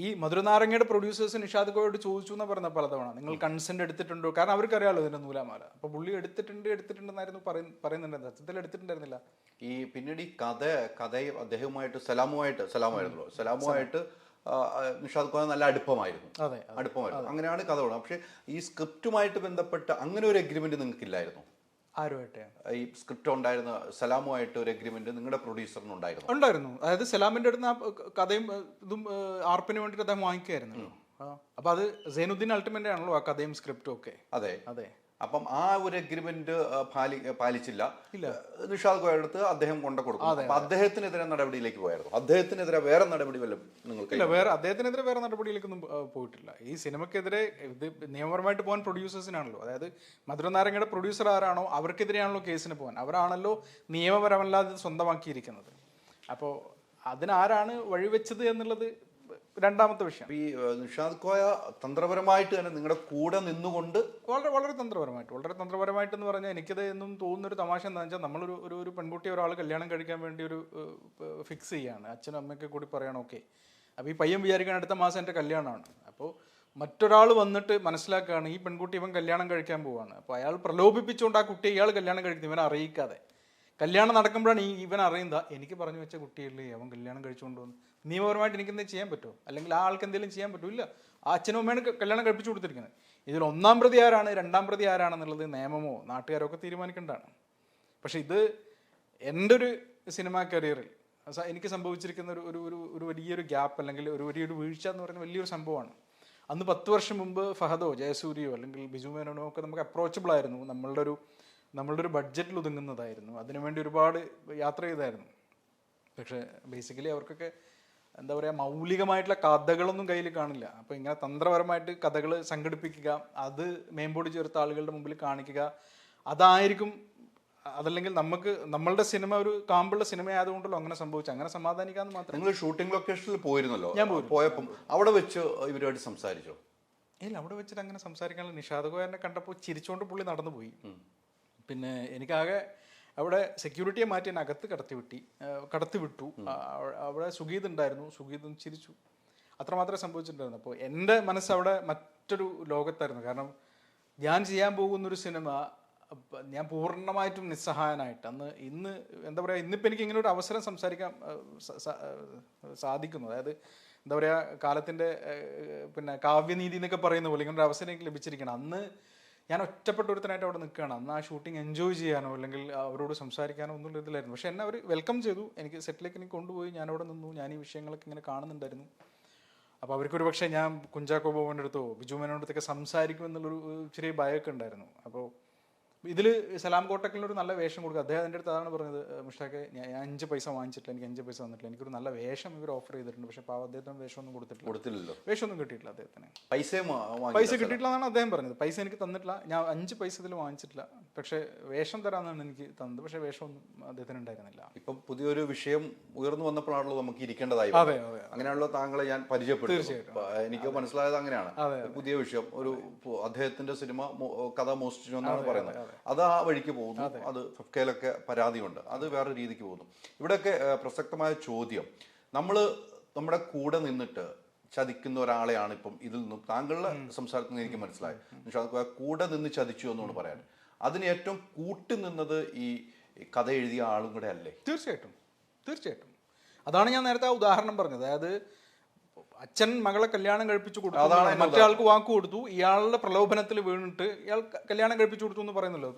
ഈ മധുരനാരങ്ങയുടെ പ്രൊഡ്യൂസേഴ്സ് നിഷാദ് കോയോട് ചോദിച്ചു എന്ന് പറഞ്ഞ പലതവണ, നിങ്ങൾ കൺസെന്റ് എടുത്തിട്ടുണ്ടോ, കാരണം അവർക്കറിയാമല്ലോ ഇതിന്റെ നൂലാമാല. അപ്പോൾ പുള്ളി എടുത്തിട്ടുണ്ടെന്നായിരുന്നു പറയുന്നുണ്ടായിരുന്നു, സത്യത്തിൽ എടുത്തിട്ടുണ്ടായിരുന്നില്ല. ഈ പിന്നീട് ഈ കഥയും സലാമുമായിരുന്നു നിഷാദ് കോയ നല്ല അടുപ്പമായിരുന്നു. അങ്ങനെയാണ് കഥ തുടങ്ങുന്നത്. പക്ഷെ ഈ സ്ക്രിപ്റ്റുമായിട്ട് ബന്ധപ്പെട്ട് അങ്ങനെ ഒരു എഗ്രിമെന്റ് നിങ്ങൾക്ക് ഇല്ലായിരുന്നു? ആരുമായിട്ട്? ഈ സ്ക്രിപ്റ്റ് ഉണ്ടായിരുന്ന സലാമുമായിട്ട് ഒരു എഗ്രിമെന്റ് നിങ്ങളുടെ പ്രൊഡ്യൂസറിന് ഉണ്ടായിരുന്നു. അതായത് സലാമിന്റെ അടുത്ത് കഥയും ഇതും ആർപ്പിന് വേണ്ടിയിട്ട് അദ്ദേഹം വാങ്ങിക്കുമായിരുന്നല്ലോ. അപ്പൊ അത് സൈനുദ്ദീൻ അൾട്ടിമേറ്റ് ആണല്ലോ ആ കഥയും സ്ക്രിപ്റ്റും ഒക്കെ. അതെ. അപ്പം ആ ഒരു എഗ്രിമെന്റ് പാലിച്ചില്ല നിഷാദ് കോയുടെ അടുത്ത് അദ്ദേഹം കൊണ്ടു കൊടുക്കും. അപ്പൊ അദ്ദേഹത്തിനെതിരെ നടപടിയിലേക്ക് പോയായിരുന്നു? അദ്ദേഹത്തിനെതിരെ വേറെ നടപടി വല്ലതും നിങ്ങൾക്ക്? ഇല്ല, അദ്ദേഹത്തിനെതിരെ വേറെ നടപടിയിലേക്കൊന്നും പോയിട്ടില്ല. ഈ സിനിമയ്ക്കെതിരെ ഇത് നിയമപരമായിട്ട് പോകാൻ പ്രൊഡ്യൂസേഴ്സിനാണല്ലോ. അതായത് മധുരനാരങ്ങയുടെ പ്രൊഡ്യൂസർ ആരാണോ അവർക്കെതിരെയാണല്ലോ കേസിന് പോകാൻ. അവരാണല്ലോ നിയമപരമല്ലാതെ സ്വന്തമാക്കിയിരിക്കുന്നത്. അപ്പോൾ അതിനാരാണ് വഴിവെച്ചത് എന്നുള്ളത് രണ്ടാമത്തെ വിഷയം. ഈ നിഷാദ് കോയ തന്ത്രപരമായിട്ട് തന്നെ നിങ്ങളുടെ കൂടെ നിന്നുകൊണ്ട് വളരെ തന്ത്രപരമായിട്ട് എന്ന് പറഞ്ഞാൽ എനിക്കത് എന്നും തോന്നുന്നൊരു തമാശ എന്താണെന്ന് വെച്ചാൽ, നമ്മളൊരു ഒരു പെൺകുട്ടി ഒരാൾ കല്യാണം കഴിക്കാൻ വേണ്ടി ഒരു ഫിക്സ് ചെയ്യാണ്, അച്ഛനും അമ്മയൊക്കെ കൂടി പറയണം ഓക്കെ. അപ്പോൾ ഈ പയ്യൻ വിചാരിക്കാൻ അടുത്ത മാസം എൻ്റെ കല്യാണമാണ്. അപ്പോൾ മറ്റൊരാൾ വന്നിട്ട് മനസ്സിലാക്കുകയാണ് ഈ പെൺകുട്ടി ഇവൻ കല്യാണം കഴിക്കാൻ പോവാണ്. അപ്പോൾ അയാൾ പ്രലോഭിപ്പിച്ചുകൊണ്ട് ആ കുട്ടിയെ ഇയാൾ കല്യാണം കഴിക്കുന്നത് ഇവനെ അറിയിക്കാതെ. കല്യാണം നടക്കുമ്പോഴാണ് ഇവൻ അറിയുന്നത് എനിക്ക് പറഞ്ഞു വെച്ച കുട്ടിയല്ലേ അവൻ കല്യാണം കഴിച്ചുകൊണ്ട് വന്നു. നിയമപരമായിട്ട് എനിക്ക് എന്തെങ്കിലും ചെയ്യാൻ പറ്റുമോ, അല്ലെങ്കിൽ ആ ആൾക്ക് എന്തെങ്കിലും ചെയ്യാൻ പറ്റില്ല. ആ അച്ഛനും അമ്മയാണ് കല്യാണം കഴിപ്പിച്ചു കൊടുത്തിരിക്കുന്നത്. ഇതിൽ ഒന്നാം പ്രതി ആരാണ്, രണ്ടാം പ്രതി ആരാണെന്നുള്ളത് നിയമമോ നാട്ടുകാരോ ഒക്കെ തീരുമാനിക്കേണ്ടതാണ്. പക്ഷെ ഇത് എൻ്റെ ഒരു സിനിമാ കരിയറിൽ എനിക്ക് സംഭവിച്ചിരിക്കുന്ന ഒരു വലിയൊരു ഗ്യാപ്പ്, അല്ലെങ്കിൽ ഒരു വലിയൊരു വീഴ്ച എന്ന് പറയുന്ന വലിയൊരു സംഭവമാണ്. അന്ന് 10 വർഷം മുമ്പ് ഫഹദോ ജയസൂര്യയോ അല്ലെങ്കിൽ ബിജു മേനോനോ ഒക്കെ നമുക്ക് അപ്രോച്ചബിൾ ആയിരുന്നു. നമ്മളുടെ ഒരു ബഡ്ജറ്റിൽ ഒതുങ്ങുന്നതായിരുന്നു. അതിനുവേണ്ടി ഒരുപാട് യാത്ര ചെയ്തായിരുന്നു. പക്ഷേ ബേസിക്കലി അവർക്കൊക്കെ എന്താ പറയുക, മൗലികമായിട്ടുള്ള കഥകളൊന്നും കയ്യിൽ കാണില്ല. അപ്പോൾ ഇങ്ങനെ തന്ത്രപരമായിട്ട് കഥകൾ സംഘടിപ്പിക്കുക, അത് മേമ്പോടി ചേർത്ത ആളുകളുടെ മുമ്പിൽ കാണിക്കുക, അതായിരിക്കും. അതല്ലെങ്കിൽ നമ്മളുടെ സിനിമ ഒരു കാമ്പുള്ള സിനിമ ആയതുകൊണ്ടല്ലോ അങ്ങനെ സംഭവിച്ചു. അങ്ങനെ സമാധാനിക്കാന്ന് മാത്രം. നിങ്ങൾ ഷൂട്ടിംഗ് ലൊക്കേഷനിൽ പോയിരുന്നല്ലോ, ഞാൻ പോയപ്പം അവിടെ വെച്ച് ഇവരുമായിട്ട് സംസാരിച്ചോ? ഇല്ല, അവിടെ വെച്ചിട്ട് അങ്ങനെ സംസാരിക്കാനുള്ള. നിഷാദ് കോയനെ കണ്ടപ്പോൾ ചിരിച്ചുകൊണ്ട് പുള്ളി നടന്നു പോയി. പിന്നെ എനിക്കാകെ അവിടെ സെക്യൂരിറ്റിയെ മാറ്റി എന്നെ അകത്ത് കടത്തി വിട്ടു. അവിടെ സുഗീത് ഉണ്ടായിരുന്നു, സുഗീതും ചിരിച്ചു. അത്രമാത്രമേ സംഭവിച്ചിട്ടുണ്ടായിരുന്നു. അപ്പോൾ എൻ്റെ മനസ്സ് അവിടെ മറ്റൊരു ലോകത്തായിരുന്നു. കാരണം ഞാൻ ചെയ്യാൻ പോകുന്നൊരു സിനിമ ഞാൻ പൂർണ്ണമായിട്ടും നിസ്സഹായനായിട്ട് ഇന്ന് എന്താ പറയുക, ഇന്നിപ്പോൾ എനിക്ക് ഇങ്ങനെ ഒരു അവസരം സംസാരിക്കാൻ സാധിക്കുന്നു. അതായത് എന്താ പറയുക, കാലത്തിൻ്റെ പിന്നെ കാവ്യനീതി എന്നൊക്കെ പറയുന്ന പോലെ ഇങ്ങനൊരു അവസരം എനിക്ക് ലഭിച്ചിരിക്കണം. അന്ന് ഞാൻ ഒറ്റപ്പെട്ട ഒരുത്തനായിട്ട് അവിടെ നിൽക്കുകയാണ്. അന്ന് ആ ഷൂട്ടിംഗ് എൻജോയ് ചെയ്യാനോ അല്ലെങ്കിൽ അവരോട് സംസാരിക്കാനോ ഒന്നുള്ള ഇതിലായിരുന്നു. പക്ഷെ എന്നെ അവർ വെൽക്കം ചെയ്തു. എനിക്ക് സെറ്റിലേക്ക് എനിക്ക് കൊണ്ടുപോയി, ഞാനവിടെ നിന്നു. ഞാൻ ഈ വിഷയങ്ങളൊക്കെ ഇങ്ങനെ കാണുന്നുണ്ടായിരുന്നു. അപ്പോൾ അവർക്കൊരു പക്ഷേ ഞാൻ കുഞ്ചാക്കോ ബോബൻ്റെ അടുത്തോ ബിജു മേനോൻ്റെ അടുത്തൊക്കെ സംസാരിക്കുമെന്നുള്ളൊരു ചെറിയ ഭയമൊക്കെ ഉണ്ടായിരുന്നു. അപ്പോൾ ഇതിൽ സലാം കോട്ടക്കലിനൊരു നല്ല വേഷം കൊടുക്കുക. അദ്ദേഹം എൻ്റെ അടുത്ത് അതാണ് പറഞ്ഞത്, മുഷ്താഖെ ഞാൻ 5 പൈസ വാങ്ങിച്ചിട്ടില്ല, എനിക്ക് 5 പൈസ തന്നിട്ടില്ല, എനിക്കൊരു നല്ല വേഷം ഇവർ ഓഫർ ചെയ്തിട്ടുണ്ട്. പക്ഷേ അദ്ദേഹത്തിന് വേഷമൊന്നും കൊടുത്തിട്ടില്ലല്ലോ, വേഷമൊന്നും കിട്ടിയിട്ടില്ല അദ്ദേഹത്തിന്. പൈസ കിട്ടിയിട്ടില്ല എന്നാണ് അദ്ദേഹം പറഞ്ഞത്. പൈസ എനിക്ക് തന്നിട്ടില്ല, ഞാൻ 5 പൈസ ഇതിൽ വാങ്ങിച്ചിട്ടില്ല, പക്ഷേ വേഷം തരാമെന്നാണ് എനിക്ക് തന്നത്. പക്ഷേ വേഷമൊന്നും അദ്ദേഹത്തിന് ഉണ്ടായിരുന്നില്ല. ഇപ്പം പുതിയൊരു വിഷയം ഉയർന്നു വന്നപ്പോഴാണല്ലോ നമുക്ക് ഇരിക്കേണ്ടതായി. അങ്ങനെയാണല്ലോ താങ്കളെ ഞാൻ പരിചയപ്പെട്ടു. എനിക്ക് മനസ്സിലായത് അങ്ങനെയാണ്. പുതിയ വിഷയം, ഒരു അദ്ദേഹത്തിന്റെ സിനിമ കഥ മോഷ്ടിച്ചു എന്നാണ് പറയുന്നത്. അത് ആ വഴിക്ക് പോകുന്നു. അത് ഫെഫ്കയിലൊക്കെ പരാതിയുണ്ട്, അത് വേറെ രീതിക്ക് പോകുന്നു. ഇവിടെയൊക്കെ പ്രസക്തമായ ചോദ്യം, നമ്മുടെ കൂടെ നിന്നിട്ട് ചതിക്കുന്ന ഒരാളെയാണ് ഇപ്പം ഇതിൽ നിന്നും താങ്കളുടെ സംസാരത്തിൽ നിന്ന് എനിക്ക് മനസ്സിലായി. കൂടെ നിന്ന് ചതിച്ചു എന്നോട് പറയാൻ, അതിന് ഏറ്റവും കൂട്ടി നിന്നത് ഈ കഥ എഴുതിയ ആളും കൂടെ അല്ലേ? തീർച്ചയായിട്ടും അതാണ് ഞാൻ നേരത്തെ ആ ഉദാഹരണം പറഞ്ഞത്. അതായത് അച്ഛൻ മകളെ കല്യാണം കഴിപ്പിച്ചു കൊടുത്തു, മറ്റേ ആൾക്ക് വാക്ക് കൊടുത്തു, ഇയാളുടെ പ്രലോഭനത്തിൽ വീണിട്ട് ഇയാൾ കല്യാണം കഴിപ്പിച്ചു കൊടുത്തു എന്ന് പറയുന്നല്ലോ,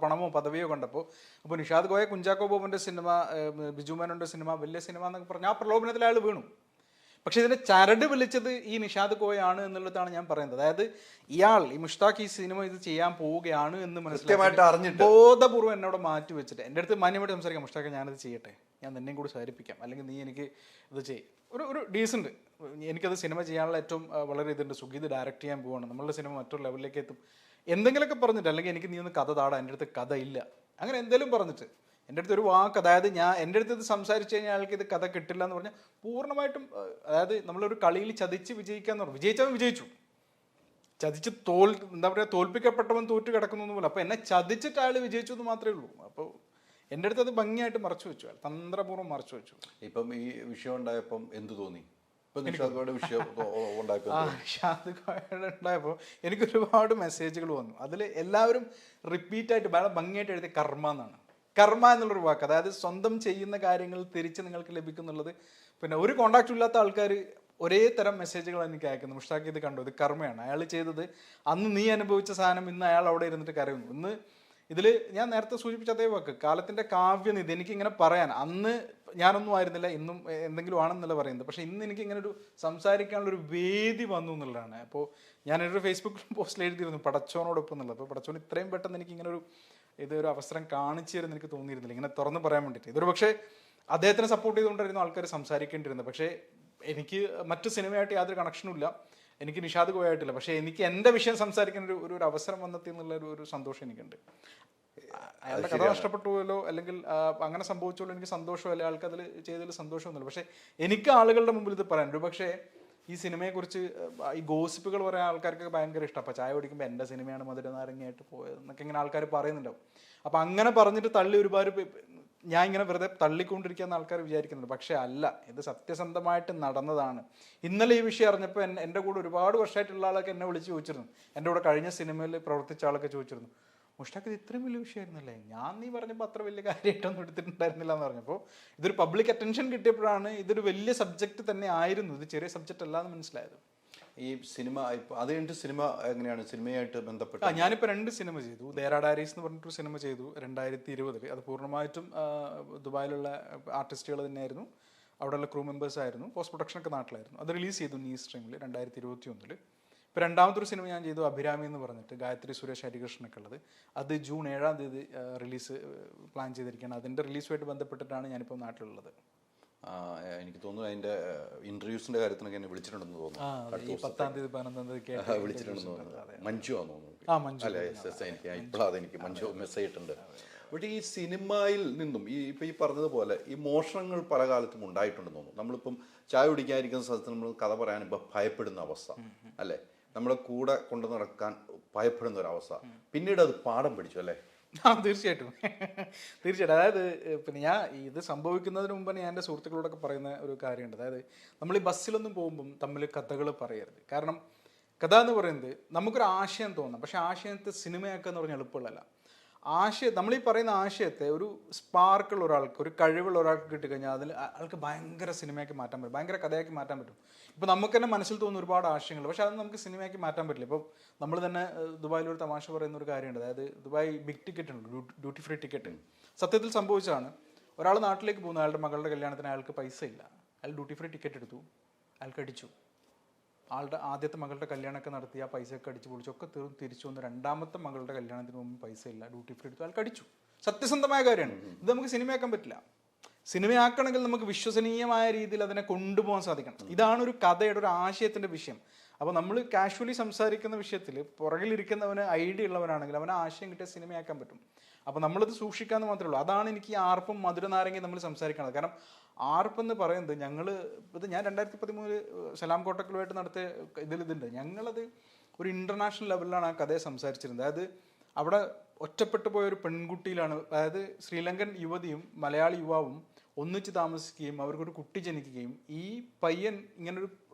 പണമോ പദവിയോ കണ്ടപ്പോൾ. അപ്പോൾ നിഷാദ് കോയ കുഞ്ചാക്കോ ബോബന്റെ സിനിമ, ബിജു മേനോന്റെ സിനിമ, വലിയ സിനിമ എന്നൊക്കെ പറഞ്ഞാൽ ആ പ്രലോഭനത്തിൽ അയാൾ വീണു. പക്ഷെ ഇതിന്റെ ചരട് വിളിച്ചത് ഈ നിഷാദ് കോയാണ് എന്നുള്ളതാണ് ഞാൻ പറയുന്നത്. അതായത് ഈ മുഷ്താഖ് ഈ സിനിമ ഇത് ചെയ്യാൻ പോവുകയാണ് എന്ന് മനസ്സിലായിട്ട് ബോധപൂർവ്വം എന്നോട് മാറ്റി വെച്ചിട്ട് എൻ്റെ അടുത്ത് മാന്യമായിട്ട് സംസാരിക്കാം, മുഷ്താഖ് ഞാനിത് ചെയ്യട്ടെ, ഞാൻ നിന്നെയും കൂടി സഹകരിപ്പിക്കാം, അല്ലെങ്കിൽ നീ എനിക്ക് ഇത് ചെയ്യും, ഒരു ഡീസൻറ്റ്, എനിക്കത് സിനിമ ചെയ്യാനുള്ള ഏറ്റവും വളരെ ഇതുണ്ട്, സുഗീത് ഡയറക്റ്റ് ചെയ്യാൻ പോവാണ്, നമ്മളുടെ സിനിമ മറ്റൊരു ലെവലിലേക്ക് എത്തും, എന്തെങ്കിലുമൊക്കെ പറഞ്ഞിട്ട്, അല്ലെങ്കിൽ എനിക്ക് നീ ഒന്ന് കഥ താടാ, എൻ്റെ അടുത്ത് കഥ ഇല്ല, അങ്ങനെ എന്തെങ്കിലും പറഞ്ഞിട്ട് എൻ്റെ അടുത്ത് ഒരു വാക്ക്, അതായത് എൻ്റെ അടുത്ത് ഇത് സംസാരിച്ച് കഴിഞ്ഞാൽ അയാൾക്ക് ഇത് കഥ കിട്ടില്ല എന്ന് പറഞ്ഞാൽ പൂർണ്ണമായിട്ടും, അതായത് നമ്മളൊരു കളിയിൽ ചതിച്ച് വിജയിക്കാന്ന് പറഞ്ഞു, വിജയിച്ചവൻ വിജയിച്ചു, ചതിച്ച് എന്താ പറയുക, തോൽപ്പിക്കപ്പെട്ടവൻ തോറ്റു കിടക്കുന്നു പോലെ. അപ്പോൾ എന്നെ ചതിച്ചിട്ട് അയാൾ വിജയിച്ചു എന്ന് മാത്രമേ ഉള്ളൂ. അപ്പോൾ എൻ്റെ അടുത്ത് അത് ഭംഗിയായിട്ട് മറച്ചു വെച്ചു, അയാൾ തന്ത്രപൂർവ്വം മറച്ചു വെച്ചു. ഇപ്പം ഈ വിഷയം ഉണ്ടായപ്പം എന്ത് തോന്നി? ഇപ്പം നിഷാദ് വിഷയം ഉണ്ടായപ്പോൾ ഉണ്ടായപ്പോൾ എനിക്ക് ഒരുപാട് മെസ്സേജുകൾ വന്നു. അതിൽ എല്ലാവരും റിപ്പീറ്റായിട്ട് വളരെ ഭംഗിയായിട്ട് എഴുതിയ കർമ്മ എന്നാണ്. കർമ്മ എന്നുള്ളൊരു വാക്ക്, അതായത് സ്വന്തം ചെയ്യുന്ന കാര്യങ്ങൾ തിരിച്ച് നിങ്ങൾക്ക് ലഭിക്കുന്നുള്ളത്. പിന്നെ ഒരു കോണ്ടാക്റ്റും ഇല്ലാത്ത ആൾക്കാർ ഒരേ തരം മെസ്സേജുകൾ എനിക്ക് അയക്കുന്നു. മുഷ്താഖ് ഇത് കണ്ടു, ഇത് കർമ്മയാണ്, അയാൾ ചെയ്തത് അന്ന് നീ അനുഭവിച്ച സാധനം ഇന്ന് അയാൾ അവിടെ ഇരുന്നിട്ട് കരയുന്നു. ഇന്ന് ഇതിൽ ഞാൻ നേരത്തെ സൂചിപ്പിച്ച അതേ വാക്ക്, കാലത്തിൻ്റെ കാവ്യനിധി. എനിക്കിങ്ങനെ പറയാൻ അന്ന് ഞാനൊന്നും ആയിരുന്നില്ല, ഇന്നും എന്തെങ്കിലും ആണെന്നല്ല പറയുന്നത്. പക്ഷേ ഇന്ന് എനിക്ക് ഇങ്ങനെ ഒരു സംസാരിക്കാനുള്ളൊരു വേദി വന്നു എന്നുള്ളതാണ്. അപ്പോൾ ഞാനൊരു ഫേസ്ബുക്ക് പോസ്റ്റിൽ എഴുതിയിരുന്നു പടച്ചോനോടൊപ്പം എന്നുള്ളത്. അപ്പോൾ പടച്ചോൻ ഇത്രയും പെട്ടെന്ന് എനിക്ക് ഇങ്ങനെ ഇതൊരു അവസരം കാണിച്ചു തരുമെന്ന് എനിക്ക് തോന്നിയിരുന്നില്ല, ഇങ്ങനെ തുറന്ന് പറയാൻ വേണ്ടിയിട്ട്. ഇതൊരു പക്ഷേ അദ്ദേഹത്തിനെ സപ്പോർട്ട് ചെയ്തുകൊണ്ടായിരുന്നു ആൾക്കാർ സംസാരിക്കേണ്ടിയിരുന്നത്. പക്ഷേ എനിക്ക് മറ്റു സിനിമയായിട്ട് യാതൊരു കണക്ഷനും ഇല്ല, എനിക്ക് നിഷാദ് കോയായിട്ടില്ല. പക്ഷേ എനിക്ക് എൻ്റെ വിഷയം സംസാരിക്കാൻ ഒരു അവസരം വന്നെത്തി എന്നുള്ള ഒരു സന്തോഷം എനിക്കുണ്ട്. അയാളുടെ കഥ നഷ്ടപ്പെട്ടുപോയല്ലോ, അല്ലെങ്കിൽ അങ്ങനെ സംഭവിച്ചോളൂ എനിക്ക് സന്തോഷമല്ല, ആൾക്ക് അതിൽ ചെയ്തതിൽ സന്തോഷമൊന്നുമില്ല. പക്ഷേ എനിക്ക് ആളുകളുടെ മുമ്പിൽ ഇത് പറയാൻ, ഒരു പക്ഷേ ഈ സിനിമയെക്കുറിച്ച് ഈ ഗോസിപ്പുകൾ പറയാൻ ആൾക്കാർക്ക് ഭയങ്കര ഇഷ്ടം. അപ്പോൾ ചായ കുടിക്കുമ്പോൾ എൻ്റെ സിനിമയാണ് മധുരനാരങ്ങയായിട്ട് പോയത് എന്നൊക്കെ ഇങ്ങനെ ആൾക്കാർ പറയുന്നുണ്ടാവും. അപ്പോൾ അങ്ങനെ പറഞ്ഞിട്ട് തള്ളി ഒരുപാട് ഞാൻ ഇങ്ങനെ വെറുതെ തള്ളിക്കൊണ്ടിരിക്കുന്ന ആൾക്കാർ വിചാരിക്കുന്നുണ്ട്. പക്ഷേ അല്ല, ഇത് സത്യസന്ധമായിട്ട് നടന്നതാണ്. ഇന്നലെ ഈ വിഷയം അറിഞ്ഞപ്പോൾ എൻ്റെ കൂടെ ഒരുപാട് വർഷമായിട്ടുള്ള ആളൊക്കെ എന്നെ വിളിച്ച് ചോദിച്ചിരുന്നു, എൻ്റെ കൂടെ കഴിഞ്ഞ സിനിമയിൽ പ്രവർത്തിച്ച ആളൊക്കെ ചോദിച്ചിരുന്നു, മുഷ്താഖ് ഇത് ഇത്രയും വലിയ വിഷയമായിരുന്നല്ലേ, ഞാൻ നീ പറഞ്ഞപ്പോൾ അത്ര വലിയ കാര്യമായിട്ടൊന്നും എടുത്തിട്ടുണ്ടായിരുന്നില്ല എന്ന് പറഞ്ഞപ്പോൾ ഇതൊരു പബ്ലിക് അറ്റൻഷൻ കിട്ടിയപ്പോഴാണ് ഇതൊരു വലിയ സബ്ജക്റ്റ് തന്നെ ആയിരുന്നു, ഇത് ചെറിയ സബ്ജക്റ്റ് അല്ലാന്ന് മനസ്സിലായത്. ഈ സിനിമ അത് കഴിഞ്ഞിട്ട് സിനിമ എങ്ങനെയാണ് സിനിമയായിട്ട് ബന്ധപ്പെട്ട്? ഞാനിപ്പോൾ 2 സിനിമ ചെയ്തു. ദേറാ ഡയറീസ് എന്ന് പറഞ്ഞിട്ടൊരു സിനിമ ചെയ്തു 2020. അത് പൂർണ്ണമായിട്ടും ദുബായിലുള്ള ആർട്ടിസ്റ്റുകൾ തന്നെയായിരുന്നു, അവിടെയുള്ള ക്രൂ മെമ്പേഴ്സ് ആയിരുന്നു, പോസ്റ്റ് പ്രൊഡക്ഷനൊക്കെ നാട്ടിലായിരുന്നു. അത് റിലീസ് ചെയ്തു നീ സ്ട്രീമിൽ 2021. ഇപ്പോൾ രണ്ടാമത്തൊരു സിനിമ ഞാൻ ചെയ്തു അഭിരാമി എന്ന് പറഞ്ഞിട്ട്, ഗായത്രി സുരേഷ് ഹരികൃഷ്ണനൊക്കെ ഉള്ളത്. അത് ജൂൺ 7-ാം തീയതി റിലീസ് പ്ലാൻ ചെയ്തിരിക്കുകയാണ്. അതിൻ്റെ റിലീസുമായിട്ട് ബന്ധപ്പെട്ടിട്ടാണ് ഞാനിപ്പോൾ നാട്ടിലുള്ളത്. എനിക്ക് തോന്നുന്നു അതിന്റെ ഇന്റർവ്യൂസിന്റെ കാര്യത്തിനൊക്കെ എന്നെ വിളിച്ചിട്ടുണ്ടെന്ന് തോന്നുന്നു. 10-ാം തീയതി 11-ാം തീയതി വിളിച്ചിട്ടുണ്ടെന്ന് തോന്നുന്നു. മഞ്ജു ആണെന്ന് തോന്നുന്നു. അല്ലെ, എനിക്ക് ഇപ്പോഴത് എനിക്ക് മഞ്ജു മെസ്സേജ് ഇട്ടുണ്ട്. പക്ഷേ ഈ സിനിമയിൽ നിന്നും ഇപ്പം ഈ പറഞ്ഞതുപോലെ ഈ മോഷണങ്ങൾ പല കാലത്തും ഉണ്ടായിട്ടുണ്ടെന്ന് തോന്നുന്നു. നമ്മളിപ്പം ചായ കുടിക്കാതിരിക്കുന്ന സ്ഥലത്ത് നമ്മൾ കഥ പറയാൻ ഇപ്പം ഭയപ്പെടുന്ന അവസ്ഥ, അല്ലേ, നമ്മളെ കൂടെ കൊണ്ടു നടക്കാൻ ഭയപ്പെടുന്ന ഒരവസ്ഥ, പിന്നീട് അത് പാഠം പിടിച്ചു അല്ലേ? തീർച്ചയായിട്ടും. അതായത് പിന്നെ ഞാൻ ഇത് സംഭവിക്കുന്നതിന് മുമ്പ് ഞാൻ എൻ്റെ സുഹൃത്തുക്കളോടൊക്കെ പറയുന്ന ഒരു കാര്യമുണ്ട്. അതായത് നമ്മൾ ഈ ബസ്സിലൊന്നും പോകുമ്പം തമ്മിൽ കഥകൾ പറയരുത്. കാരണം കഥ എന്ന് പറയുന്നത് നമുക്കൊരു ആശയം തോന്നാം, പക്ഷെ ആശയത്തെ സിനിമയാക്കുക എന്ന് പറഞ്ഞാൽ എളുപ്പമുള്ളതല്ല. നമ്മളീ പറയുന്ന ആശയത്തെ ഒരു സ്പാർക്കുള്ള ഒരാൾക്ക്, ഒരു കഴിവുള്ള ഒരാൾക്ക് കിട്ടിക്കഴിഞ്ഞാൽ അതിൽ ആൾക്ക് ഭയങ്കര സിനിമയാക്കി മാറ്റാൻ പറ്റും, ഭയങ്കര കഥയാക്കി മാറ്റാൻ പറ്റും. ഇപ്പോൾ നമുക്ക് തന്നെ മനസ്സിൽ തോന്നുന്ന ഒരുപാട് ആശയങ്ങൾ, പക്ഷെ അത് നമുക്ക് സിനിമയാക്കി മാറ്റാൻ പറ്റില്ല. ഇപ്പോൾ നമ്മൾ തന്നെ ദുബായിലൊരു തമാശ പറയുന്ന ഒരു കാര്യമുണ്ട്. അതായത് ദുബായ് ബിഗ് ടിക്കറ്റ് ഉണ്ട്, ഡ്യൂട്ടി ഫ്രീ ടിക്കറ്റ്. സത്യത്തിൽ സംഭവിച്ചതാണ്, ഒരാൾ നാട്ടിലേക്ക് പോകുന്നു, അയാളുടെ മകളുടെ കല്യാണത്തിന് അയാൾക്ക് പൈസ ഇല്ല, അയാൾ ഡ്യൂട്ടി ഫ്രീ ടിക്കറ്റ് എടുത്തു, അയാൾക്ക് അടിച്ചു. ആളുടെ ആദ്യത്തെ മകളുടെ കല്യാണമൊക്കെ നടത്തി ആ പൈസയൊക്കെ അടിച്ച് പൊളിച്ചൊക്കെ തിരിച്ചു വന്ന് രണ്ടാമത്തെ മകളുടെ കല്യാണത്തിന് മുമ്പ് പൈസ ഇല്ല, ഡ്യൂട്ടി ഫ്രീ എടുത്തു, അയാൾക്ക് അടിച്ചു. സത്യസന്ധമായ കാര്യമാണ്. ഇത് നമുക്ക് സിനിമയാക്കാൻ പറ്റില്ല. സിനിമയാക്കണമെങ്കിൽ നമുക്ക് വിശ്വസനീയമായ രീതിയിൽ അതിനെ കൊണ്ടുപോകാൻ സാധിക്കണം. ഇതാണ് ഒരു കഥയുടെ ഒരു ആശയത്തിൻ്റെ വിഷയം. അപ്പോൾ നമ്മൾ കാഷ്വലി സംസാരിക്കുന്ന വിഷയത്തിൽ പുറകിലിരിക്കുന്നവന് ഐഡിയ ഉള്ളവനാണെങ്കിൽ അവന് ആശയം കിട്ടിയ സിനിമയാക്കാൻ പറ്റും. അപ്പോൾ നമ്മളത് സൂക്ഷിക്കാമെന്ന് മാത്രമേ ഉള്ളൂ. അതാണ് എനിക്ക് ഈ ആർപ്പും മധുരനാരങ്ങയും നമ്മൾ സംസാരിക്കുന്നത്. കാരണം ആർപ്പെന്ന് പറയുന്നത് ഞാൻ 2013 സലാം കോട്ടക്കലുമായിട്ട് നടത്തിയ ഇതുണ്ട്. ഞങ്ങളത് ഒരു ഇൻ്റർനാഷണൽ ലെവലിലാണ് ആ കഥയെ സംസാരിച്ചിരുന്നത്. അതായത് അവിടെ ഒറ്റപ്പെട്ടു പോയ ഒരു പെൺകുട്ടിയിലാണ്, അതായത് ശ്രീലങ്കൻ യുവതിയും മലയാളി യുവാവും ഒന്നിച്ച് താമസിക്കുകയും അവർക്കൊരു കുട്ടി ജനിക്കുകയും ഈ പയ്യൻ ഇങ്ങനൊരു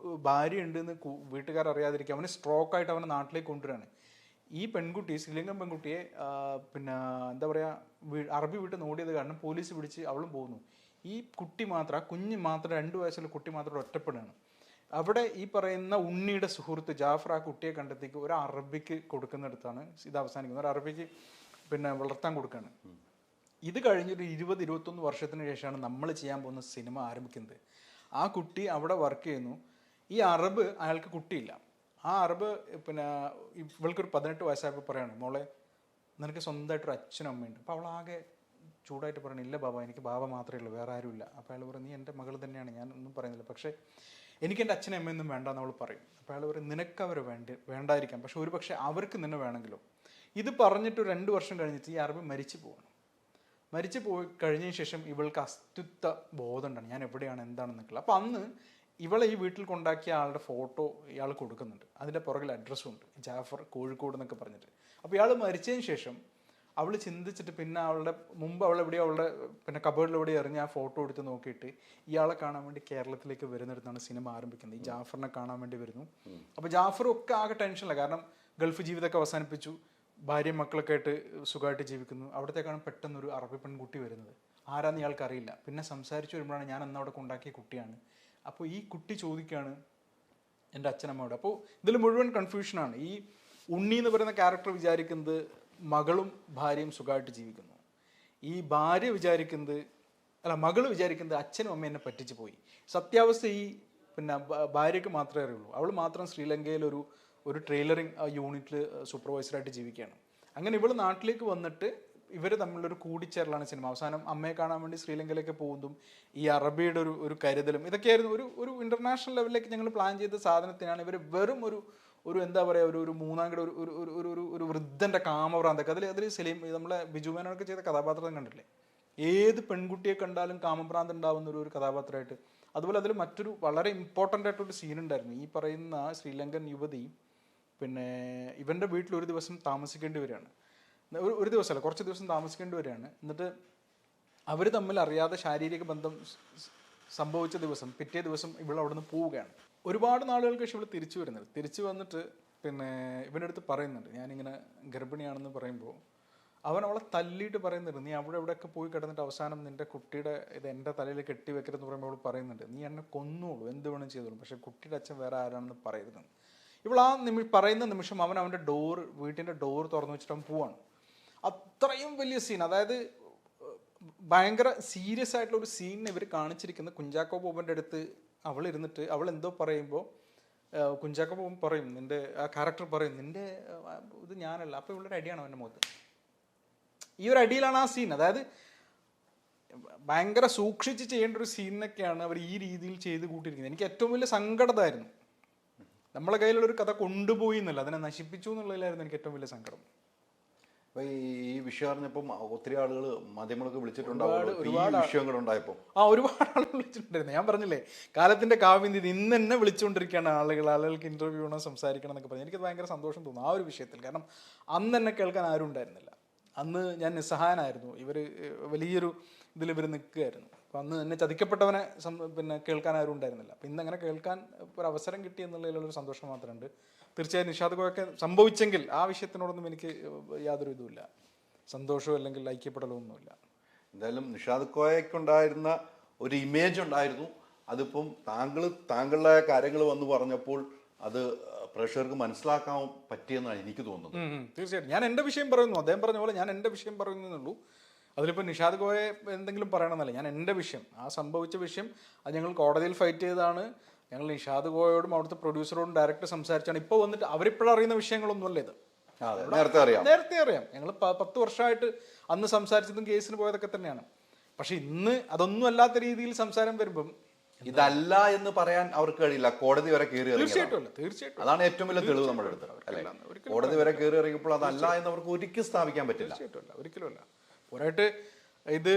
ഭാര്യ ഉണ്ടെന്ന് വീട്ടുകാർ അറിയാതിരിക്കുക, അവന് സ്ട്രോക്കായിട്ട് അവനെ നാട്ടിലേക്ക് കൊണ്ടുവരാണ്. ഈ പെൺകുട്ടി, ശ്രീലങ്കൻ പെൺകുട്ടിയെ പിന്നെ എന്താ പറയുക, അറബി വീട്ടിൽ നിന്ന് ഓടിയത് കാരണം പോലീസ് പിടിച്ച് അവളും പോകുന്നു. ഈ കുട്ടി മാത്രം, ആ കുഞ്ഞ് മാത്രം, 2 വയസ്സുള്ള കുട്ടി മാത്രം ഒറ്റപ്പെടുകയാണ്. അവിടെ ഈ പറയുന്ന ഉണ്ണിയുടെ സുഹൃത്ത് ജാഫർ ആ കുട്ടിയെ കണ്ടെത്തിക്ക് ഒരു അറബിക്ക് കൊടുക്കുന്നിടത്താണ് ഇത് അവസാനിക്കുന്നത്. ഒരു അറബിക്ക് പിന്നെ വളർത്താൻ കൊടുക്കുകയാണ്. ഇത് കഴിഞ്ഞൊരു 20-21 വർഷത്തിന് ശേഷമാണ് നമ്മൾ ചെയ്യാൻ പോകുന്ന സിനിമ ആരംഭിക്കുന്നത്. ആ കുട്ടി അവിടെ വർക്ക് ചെയ്യുന്നു. ഈ അറബ്, അയാൾക്ക് കുട്ടിയില്ല. ആ അറബ് പിന്നെ ഇവൾക്കൊരു 18 വയസ്സായപ്പോൾ പറയാണ്, മോളെ നിനക്ക് സ്വന്തമായിട്ടൊരു അച്ഛനും അമ്മയുണ്ട്. അപ്പോൾ അവളാകെ ചൂടായിട്ട് പറയണം, ഇല്ല ബാബ, എനിക്ക് ബാബ മാത്രമേ ഉള്ളൂ, വേറെ ആരുമില്ല. അപ്പോൾ അയാൾ പറയും, നീ എൻ്റെ മകൾ തന്നെയാണ്, ഞാൻ ഒന്നും പറയുന്നില്ല, പക്ഷേ എനിക്ക് എൻ്റെ അച്ഛനും അമ്മയൊന്നും വേണ്ടെന്ന് അവൾ പറയും. അപ്പോൾ അയാൾ പറയും, നിനക്ക് അവർ വേണ്ടായിരിക്കാം, പക്ഷെ ഒരു പക്ഷേ അവർക്ക് നിന്നെ വേണമെങ്കിലോ. ഇത് പറഞ്ഞിട്ട് 2 വർഷം കഴിഞ്ഞിട്ട് ഈ അറബ് മരിച്ചു പോവാണ്. മരിച്ചു പോയി കഴിഞ്ഞതിന് ശേഷം ഇവൾക്ക് അസ്തിത്വ ബോധമുണ്ടാണ്, ഞാൻ എവിടെയാണ് എന്താണെന്നൊക്കെ. അപ്പോൾ അന്ന് ഇവളെ ഈ വീട്ടിൽ കൊണ്ടാക്കിയ ആളുടെ ഫോട്ടോ ഇയാൾ കൊടുക്കുന്നുണ്ട്, അതിൻ്റെ പുറകിൽ അഡ്രസ്സും ഉണ്ട്, ജാഫർ കോഴിക്കോട് എന്നൊക്കെ പറഞ്ഞിട്ട്. അപ്പോൾ ഇയാൾ മരിച്ചതിന് ശേഷം അവൾ ചിന്തിച്ചിട്ട് പിന്നെ അവളുടെ മുമ്പ് അവളെവിടെയോ അവളുടെ പിന്നെ കബേർഡിലെവിടെ എറിഞ്ഞ് ആ ഫോട്ടോ എടുത്ത് നോക്കിയിട്ട് ഇയാളെ കാണാൻ വേണ്ടി കേരളത്തിലേക്ക് വരുന്നിടത്താണ് സിനിമ ആരംഭിക്കുന്നത്. ഈ ജാഫറിനെ കാണാൻ വേണ്ടി വരുന്നു. അപ്പോൾ ജാഫറും ഒക്കെ ആകെ ടെൻഷനില്ല, കാരണം ഗൾഫ് ജീവിതമൊക്കെ അവസാനിപ്പിച്ചു, ഭാര്യയും മക്കളൊക്കെ ആയിട്ട് സുഖമായിട്ട് ജീവിക്കുന്നു. അവിടത്തേക്കാണ് പെട്ടെന്നൊരു അറബി പെൺകുട്ടി വരുന്നത്. ആരാന്ന് ഇയാൾക്ക് അറിയില്ല. പിന്നെ സംസാരിച്ചു വരുമ്പോഴാണ് ഞാൻ അന്ന് അവിടെ കൊണ്ടാക്കിയ കുട്ടിയാണ്. അപ്പോൾ ഈ കുട്ടി ചോദിക്കുകയാണ് എൻ്റെ അച്ഛനമ്മയോട്. അപ്പോൾ ഇതിൽ മുഴുവൻ കൺഫ്യൂഷനാണ്. ഈ ഉണ്ണി എന്ന് പറയുന്ന ക്യാരക്ടർ വിചാരിക്കുന്നത് മകളും ഭാര്യയും സുഖമായിട്ട് ജീവിക്കുന്നു. ഈ ഭാര്യ വിചാരിക്കുന്നത് മകൾ വിചാരിക്കുന്നത് അച്ഛനും അമ്മ എന്നെ പറ്റിച്ച് പോയി. സത്യാവസ്ഥ ഈ പിന്നെ ഭാര്യയ്ക്ക് മാത്രമേ അറിയുള്ളൂ. അവൾ മാത്രം ശ്രീലങ്കയിൽ ഒരു ട്രെയിലറിങ് യൂണിറ്റിൽ സൂപ്പർവൈസറായിട്ട് ജീവിക്കുകയാണ്. അങ്ങനെ ഇവൾ നാട്ടിലേക്ക് വന്നിട്ട് ഇവർ തമ്മിലൊരു കൂടിച്ചേരലാണ് സിനിമ. അവസാനം അമ്മയെ കാണാൻ വേണ്ടി ശ്രീലങ്കയിലേക്ക് പോകുന്നതും ഈ അറബിയുടെ ഒരു കരുതലും ഇതൊക്കെയായിരുന്നു. ഒരു ഇൻ്റർനാഷണൽ ലെവലിലേക്ക് ഞങ്ങൾ പ്ലാൻ ചെയ്ത സാധനത്തിനാണ് ഇവർ വെറും ഒരു എന്താ പറയുക ഒരു മൂന്നാംകിട ഒരു വൃദ്ധൻ്റെ കാമഭ്രാന്തൊക്കെ അതിൽ സലീം നമ്മളെ ബിജു മേനോനൊക്കെ ചെയ്ത കഥാപാത്രം കണ്ടില്ലേ, ഏത് പെൺകുട്ടിയെ കണ്ടാലും കാമഭ്രാന്ത് ഉണ്ടാവുന്ന ഒരു കഥാപാത്രമായിട്ട്. അതുപോലെ അതിൽ മറ്റൊരു വളരെ ഇമ്പോർട്ടൻ്റ് ആയിട്ടൊരു സീൻ ഉണ്ടായിരുന്നു. ഈ പറയുന്ന ശ്രീലങ്കൻ യുവതി പിന്നെ ഇവൻ്റെ വീട്ടിൽ ഒരു ദിവസം താമസിക്കേണ്ടി വരികയാണ്. ഒരു ദിവസമല്ല, കുറച്ച് ദിവസം താമസിക്കേണ്ടി വരികയാണ്. എന്നിട്ട് അവർ തമ്മിൽ അറിയാതെ ശാരീരിക ബന്ധം സംഭവിച്ച ദിവസം പിറ്റേ ദിവസം ഇവൾ അവിടെ നിന്ന് പോവുകയാണ്. ഒരുപാട് നാളുകൾക്ക് ശേഷം ഇവൾ തിരിച്ചു വരുന്നത്. തിരിച്ചു വന്നിട്ട് പിന്നെ ഇവൻ്റെ അടുത്ത് പറയുന്നുണ്ട് ഞാനിങ്ങനെ ഗർഭിണിയാണെന്ന് പറയുമ്പോൾ അവൻ അവളെ തല്ലിയിട്ട് പറയുന്നുണ്ട് നീ അവിടെ എവിടെയൊക്കെ പോയി കിടന്നിട്ട് അവസാനം നിൻ്റെ കുട്ടിയുടെ ഇത് എൻ്റെ തലയിൽ കെട്ടി വെക്കരുതെന്ന് പറയുമ്പോൾ അവൾ പറയുന്നുണ്ട് നീ എന്നെ കൊന്നോളൂ, എന്ത് വേണം ചെയ്തോളൂ, പക്ഷേ കുട്ടിയുടെ അച്ഛൻ വേറെ ആരാണെന്ന് പറയരുതെന്ന്. ഇവൾ ആ പറയുന്ന നിമിഷം അവൻ അവൻ്റെ വീട്ടിൻ്റെ ഡോർ തുറന്നു വെച്ചിട്ട് അവൻ പോവാണ്. അത്രയും വലിയ സീൻ, അതായത് ഭയങ്കര സീരിയസ് ആയിട്ടുള്ള ഒരു സീനിനെ ഇവർ കാണിച്ചിരിക്കുന്നത്. കുഞ്ചാക്കോ ബോബൻ്റെ അടുത്ത് അവൾ ഇരുന്നിട്ട് അവൾ എന്തോ പറയുമ്പോൾ കുഞ്ചാക്കോ ബോബൻ പറയും, നിൻ്റെ ആ ക്യാരക്ടർ പറയും നിൻ്റെ ഇത് ഞാനല്ല. അപ്പോൾ ഇവളൊരു അടിയാണ് അവൻ്റെ മുഖത്ത്. ഈ ഒരു അടിയിലാണ് ആ സീൻ. അതായത് ഭയങ്കര സൂക്ഷിച്ച് ചെയ്യേണ്ട ഒരു സീനൊക്കെയാണ് അവർ ഈ രീതിയിൽ ചെയ്ത് കൂട്ടിയിരിക്കുന്നത്. എനിക്ക് ഏറ്റവും വലിയ സങ്കടമായിരുന്നു. നമ്മളെ കയ്യിലുള്ളൊരു കഥ കൊണ്ടുപോയി എന്നല്ല, അതിനെ നശിപ്പിച്ചു എന്നുള്ളതിലായിരുന്നു എനിക്ക് ഏറ്റവും വലിയ സങ്കടം. അപ്പൊ ഈ വിഷയം അറിഞ്ഞപ്പം ഒത്തിരി ആളുകൾ മാധ്യമങ്ങളൊക്കെ വിളിച്ചിട്ടുണ്ടാവും വിഷയങ്ങളുണ്ടായപ്പോൾ. ഒരുപാട് ആളുകൾ വിളിച്ചിട്ടുണ്ടായിരുന്നു. ഞാൻ പറഞ്ഞില്ലേ കാലത്തിന്റെ കാവ്യന്തി ഇന്ന് തന്നെ വിളിച്ചുകൊണ്ടിരിക്കുകയാണ് ആളുകൾക്ക് ഇന്റർവ്യൂ ചെയ്യണം, സംസാരിക്കണം എന്നൊക്കെ പറഞ്ഞു. എനിക്കത് ഭയങ്കര സന്തോഷം തോന്നുന്നു ആ ഒരു വിഷയത്തിൽ. കാരണം അന്ന് എന്നെ കേൾക്കാൻ ആരും ഉണ്ടായിരുന്നില്ല. അന്ന് ഞാൻ നിസ്സഹായനായിരുന്നു. ഇവർ വലിയൊരു ഇതിൽ ഇവർ നിൽക്കുകയായിരുന്നു. അപ്പം അന്ന് എന്നെ ചതിക്കപ്പെട്ടവനെ പിന്നെ കേൾക്കാൻ ആരും ഉണ്ടായിരുന്നില്ല. അപ്പം ഇന്നങ്ങനെ കേൾക്കാൻ ഒരു അവസരം കിട്ടി എന്നുള്ളതിലുള്ളൊരു സന്തോഷം മാത്രമുണ്ട്. തീർച്ചയായും നിഷാദ് കോയൊക്കെ സംഭവിച്ചെങ്കിൽ ആ വിഷയത്തിനോടൊന്നും എനിക്ക് യാതൊരു ഇതുമില്ല, സന്തോഷവും അല്ലെങ്കിൽ ഐക്യപ്പെടലോ ഒന്നുമില്ല. എന്തായാലും നിഷാദ് കോയക്കുണ്ടായിരുന്ന ഒരു ഇമേജ് ഉണ്ടായിരുന്നു. അതിപ്പം താങ്കളുടെ കാര്യങ്ങൾ വന്ന് പറഞ്ഞപ്പോൾ അത് പ്രേക്ഷകർക്ക് മനസ്സിലാക്കാൻ പറ്റിയെന്നാണ് എനിക്ക് തോന്നുന്നത്. തീർച്ചയായിട്ടും ഞാൻ എൻ്റെ വിഷയം പറയുന്നു, അദ്ദേഹം പറഞ്ഞ പോലെ ഞാൻ എൻ്റെ വിഷയം പറയുന്നുള്ളൂ. അതിലിപ്പോൾ നിഷാദ് കോയെ എന്തെങ്കിലും പറയണമെന്നല്ല, ഞാൻ എൻ്റെ വിഷയം, ആ സംഭവിച്ച വിഷയം അത് ഞങ്ങൾ കോടതിയിൽ ഫൈറ്റ് ചെയ്തതാണ്. ഞങ്ങൾ നിഷാദ് കോയോടും അവിടുത്തെ പ്രൊഡ്യൂസറോടും ഡയറക്റ്റ് സംസാരിച്ചാണ്. ഇപ്പോൾ വന്നിട്ട് അവരിപ്പോഴറിയുന്ന വിഷയങ്ങളൊന്നുമല്ല ഇത്, നേരത്തെ അറിയാം. ഞങ്ങൾ 10 വർഷമായിട്ട് അന്ന് സംസാരിച്ചതും കേസിന് പോയതൊക്കെ തന്നെയാണ്. പക്ഷെ ഇന്ന് അതൊന്നും അല്ലാത്ത രീതിയിൽ സംസാരം വരുമ്പം ഇതല്ല എന്ന് പറയാൻ അവർക്ക് കഴിയില്ല. കോടതി വരെ കയറി തീർച്ചയായിട്ടും അതാണ് ഏറ്റവും വലിയ തെളിവ് നമ്മുടെ അടുത്ത്. അല്ലെ, കോടതി വരെ കയറി ഇറങ്ങിയപ്പോൾ അതല്ല എന്ന് അവർക്ക് ഒരിക്കലും സ്ഥാപിക്കാൻ പറ്റില്ല. ഒരിക്കലുമല്ല. ഒരായിട്ട് ഇത്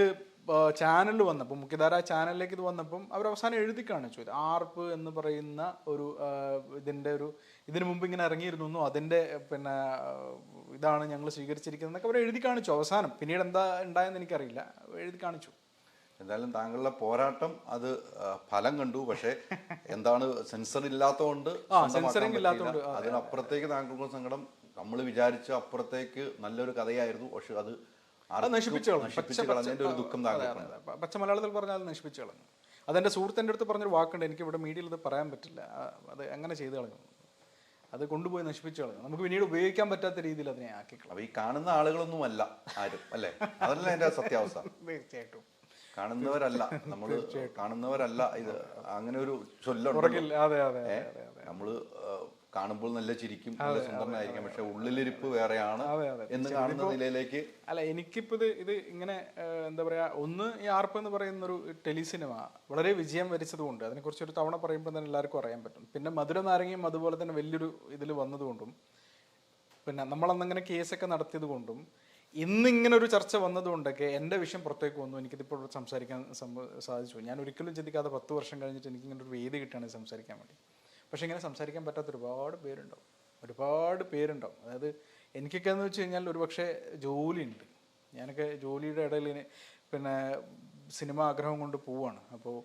ചാനലിൽ വന്നപ്പോൾ മുഖ്യധാര ചാനലിലേക്ക് ഇത് വന്നപ്പം അവർ അവസാനം എഴുതി കാണിച്ചു, ഇത് ആർപ്പ് എന്ന് പറയുന്ന ഒരു ഇതിനു മുമ്പ് ഇങ്ങനെ ഇറങ്ങിയിരുന്നു, അതിൻ്റെ പിന്നെ ഇതാണ് ഞങ്ങൾ സ്വീകരിച്ചിരിക്കുന്നതൊക്കെ അവർ എഴുതി കാണിച്ചു. അവസാനം പിന്നീട് എന്താ ഉണ്ടായെന്ന് എനിക്കറിയില്ല, എഴുതി കാണിച്ചു. എന്തായാലും താങ്കളുടെ പോരാട്ടം അത് ഫലം കണ്ടു. പക്ഷെ എന്താണ് സെൻസർ ഇല്ലാത്തതുകൊണ്ട് അതിനപ്പുറത്തേക്ക് താങ്കൾക്ക് സങ്കടം. നമ്മൾ വിചാരിച്ച അപ്പുറത്തേക്ക് നല്ലൊരു കഥയായിരുന്നു, പക്ഷെ അത് നശിപ്പിച്ചു കളഞ്ഞതിന്റെ ഒരു ദുഃഖം താങ്കളുണ്ട്. പച്ച മലയാളത്തിൽ പറഞ്ഞാൽ അത് നശിപ്പിച്ചു കളഞ്ഞു. അതെന്റെ സുഹൃത്തിൻ്റെ അടുത്ത് പറഞ്ഞൊരു വാക്കുണ്ട്, എനിക്ക് ഇവിടെ മീഡിയയിൽ ഇത് പറയാൻ പറ്റില്ല, അത് അങ്ങനെ ചെയ്തു കളഞ്ഞു, അത് കൊണ്ടുപോയി നശിപ്പിച്ചു കളഞ്ഞു. നമുക്ക് പിന്നീട് ഉപയോഗിക്കാൻ പറ്റാത്ത രീതിയിൽ അതിനെ ആക്കി കളഞ്ഞു. ഈ കാണുന്ന ആളുകളൊന്നും അല്ല ആരും, അല്ലേ? അതല്ല എന്റെ സത്യാവസ്ഥ. തീർച്ചയായിട്ടും കാണുന്നവരല്ല കാണുന്നവരല്ല ഇത്, അങ്ങനെ ഒരു ചൊല്ലുണ്ട്. നമ്മള് കാണുമ്പോൾ നല്ല ചിരിക്കും, നല്ല സുന്ദരനായിരിക്കും, പക്ഷെ ഉള്ളിലിരിപ്പ് വേറെയാണ് എന്ന് കാണുന്ന നിലയിലേക്ക്. അല്ല, എനിക്കിപ്പോൾ ഇത് ഇങ്ങനെ എന്താ പറയാ, ഒന്ന് ഈ ആർപ്പ് എന്ന് പറയുന്ന ഒരു ടെലിസിനിമ വളരെ വിജയം വരിച്ചതുകൊണ്ട് അതിനെക്കുറിച്ച് ഒരു തവണ പറയുമ്പോൾ തന്നെ എല്ലാവർക്കും അറിയാൻ പറ്റും. പിന്നെ മധുര നാരങ്ങയും അതുപോലെ തന്നെ വലിയൊരു ഇതിൽ വന്നതുകൊണ്ടും പിന്നെ നമ്മളന്നങ്ങനെ കേസൊക്കെ നടത്തിയത് കൊണ്ടും ഇന്നിങ്ങനെ ഒരു ചർച്ച വന്നതുകൊണ്ടൊക്കെ എൻ്റെ വിഷയം പുറത്തേക്ക് വന്നു. എനിക്കിതിപ്പോൾ സംസാരിക്കാൻ സാധിച്ചു. ഞാൻ ഒരിക്കലും ചിന്തിക്കാതെ 10 വർഷം കഴിഞ്ഞിട്ട് എനിക്കിങ്ങനെ ഒരു വേദി കിട്ടുകയാണ് സംസാരിക്കാൻ വേണ്ടി. പക്ഷേ ഇങ്ങനെ സംസാരിക്കാൻ പറ്റാത്ത ഒരുപാട് പേരുണ്ടാവും. അതായത് എനിക്കൊക്കെ എന്ന് വെച്ച് കഴിഞ്ഞാൽ ഒരു പക്ഷേ ജോലിയുണ്ട്. ഞാനൊക്കെ ജോലിയുടെ ഇടയിൽ പിന്നെ സിനിമ ആഗ്രഹം കൊണ്ട് പോവാണ്. അപ്പോൾ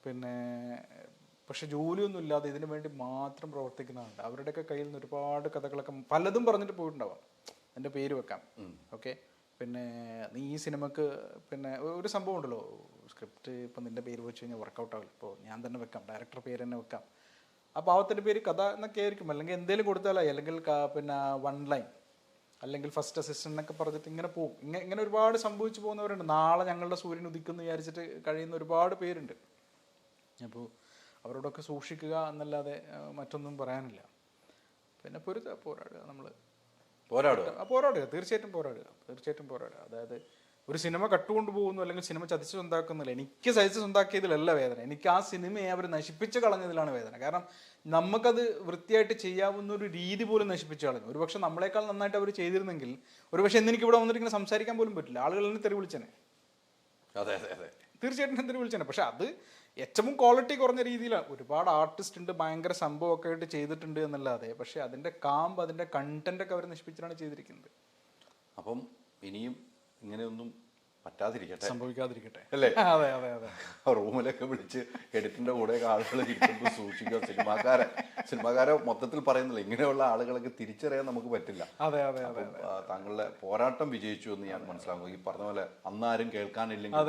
പിന്നെ പക്ഷെ ജോലിയൊന്നും ഇല്ലാതെ ഇതിനു വേണ്ടി മാത്രം പ്രവർത്തിക്കുന്നവരുണ്ട്. അവരുടെയൊക്കെ കയ്യിൽ നിന്ന് ഒരുപാട് കഥകളൊക്കെ പലതും പറഞ്ഞിട്ട് പോയിട്ടുണ്ടാവാം. എൻ്റെ പേര് വെക്കാം, ഓക്കെ, പിന്നെ നീ ഈ സിനിമക്ക് പിന്നെ ഒരു സംഭവം ഉണ്ടല്ലോ, സ്ക്രിപ്റ്റ് ഇപ്പം നിൻ്റെ പേര് വെച്ച് കഴിഞ്ഞാൽ വർക്കൗട്ട് ആവില്ല, ഇപ്പോൾ ഞാൻ തന്നെ വെക്കാം, ഡയറക്ടർ പേര് തന്നെ വെക്കാം, ആ പാവത്തിൻ്റെ പേര് കഥ എന്നൊക്കെ ആയിരിക്കും, അല്ലെങ്കിൽ എന്തെങ്കിലും കൊടുത്താലായി, അല്ലെങ്കിൽ പിന്നെ 1 ലൈൻ, അല്ലെങ്കിൽ ഫസ്റ്റ് അസിസ്റ്റൻ്റ് എന്നൊക്കെ പറഞ്ഞിട്ട് ഇങ്ങനെ പോകും. ഇങ്ങനെ ഒരുപാട് സംഭവിച്ചു പോകുന്നവരുണ്ട്. നാളെ ഞങ്ങളുടെ സൂര്യൻ ഉദിക്കുമെന്ന് വിചാരിച്ചിട്ട് കഴിയുന്ന ഒരുപാട് പേരുണ്ട്. അപ്പോൾ അവരോടൊക്കെ സൂക്ഷിക്കുക എന്നല്ലാതെ മറ്റൊന്നും പറയാനില്ല. പിന്നെ പോരാടുക, നമ്മൾ പോരാടുക, തീർച്ചയായിട്ടും പോരാടുക. അതായത് ഒരു സിനിമ കട്ടുകൊണ്ട് പോകുന്നു, അല്ലെങ്കിൽ സിനിമ ചതിച്ച് സ്വന്താക്കുന്നില്ല. എനിക്ക് ചതിച്ച് സ്വന്താക്കിയതിലല്ല വേദന, എനിക്ക് ആ സിനിമയെ അവർ നശിപ്പിച്ച് കളഞ്ഞതിലാണ് വേദന. കാരണം നമുക്കത് വൃത്തിയായിട്ട് ചെയ്യാവുന്ന ഒരു രീതി പോലും നശിപ്പിച്ച് കളഞ്ഞു. ഒരുപക്ഷെ നമ്മളെക്കാൾ നന്നായിട്ട് അവർ ചെയ്തിരുന്നെങ്കിൽ ഒരുപക്ഷെ എനിക്ക് ഇവിടെ വന്നിട്ട് ഇങ്ങനെ സംസാരിക്കാൻ പോലും പറ്റില്ല. ആളുകൾ എന്നെ തെറി വിളിച്ചേനെ. അതെ, തീർച്ചയായിട്ടും തെറി വിളിച്ചേനെ. പക്ഷെ അത് ഏറ്റവും ക്വാളിറ്റി കുറഞ്ഞ രീതിയിലാണ്. ഒരുപാട് ആർട്ടിസ്റ്റ് ഉണ്ട്, ഭയങ്കര സംഭവമൊക്കെ ആയിട്ട് ചെയ്തിട്ടുണ്ട് എന്നല്ലാതെ, പക്ഷെ അതിൻ്റെ കാമ്പ്, അതിൻ്റെ കണ്ടന്റ് അവർ നശിപ്പിച്ചിട്ടാണ് ചെയ്തിരിക്കുന്നത്. അപ്പം ഇനിയും ഇങ്ങനെയൊന്നും പറ്റാതിരിക്കട്ടെ, സംഭവിക്കാതിരിക്കട്ടെ അല്ലേ? അതെ. റൂമിലൊക്കെ വിളിച്ച് എഡിറ്റിന്റെ കൂടെ ആളുകൾ ഇരിക്കുമ്പോൾ സൂക്ഷിക്കുക. സിനിമാക്കാരെ മൊത്തത്തിൽ പറയുന്നില്ല, ഇങ്ങനെയുള്ള ആളുകളൊക്കെ തിരിച്ചറിയാൻ നമുക്ക് പറ്റില്ല. അതെ. താങ്കളുടെ പോരാട്ടം വിജയിച്ചു എന്ന് ഞാൻ മനസ്സിലാക്കും. ഈ പറഞ്ഞ പോലെ അന്നാരും കേൾക്കാനില്ലെങ്കിൽ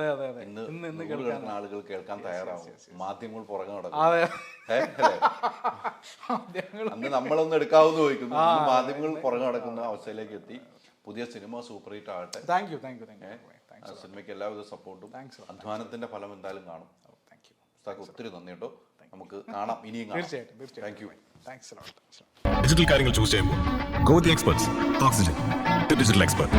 ഇന്ന് കേൾക്കുന്ന ആളുകൾ കേൾക്കാൻ തയ്യാറാവും. മാധ്യമങ്ങൾ പുറകെ നടക്കും. അന്ന് നമ്മളൊന്ന് എടുക്കാവുന്ന ചോദിക്കുന്നു, മാധ്യമങ്ങൾ പുറകെ നടക്കുന്ന അവസ്ഥയിലേക്ക് എത്തി. പുതിയ സിനിമ സൂപ്പർ ഹിറ്റ് ആകട്ടെ. Thank you. സിനിമയ്ക്ക് എല്ലാവിധ സപ്പോർട്ടും. അധ്വാനത്തിന്റെ ഫലം എന്തായാലും കാണും. ഒത്തിരി നന്ദി കേട്ടോ. നമുക്ക് കാണാം, ഇനിയും കാണാം. തീർച്ചയായിട്ടും. Thank you. ഡിജിറ്റൽ കാര്യങ്ങൾ ചൂസ് ചെയ്യുമ്പോൾ go with the experts. Oxygen, digital expert.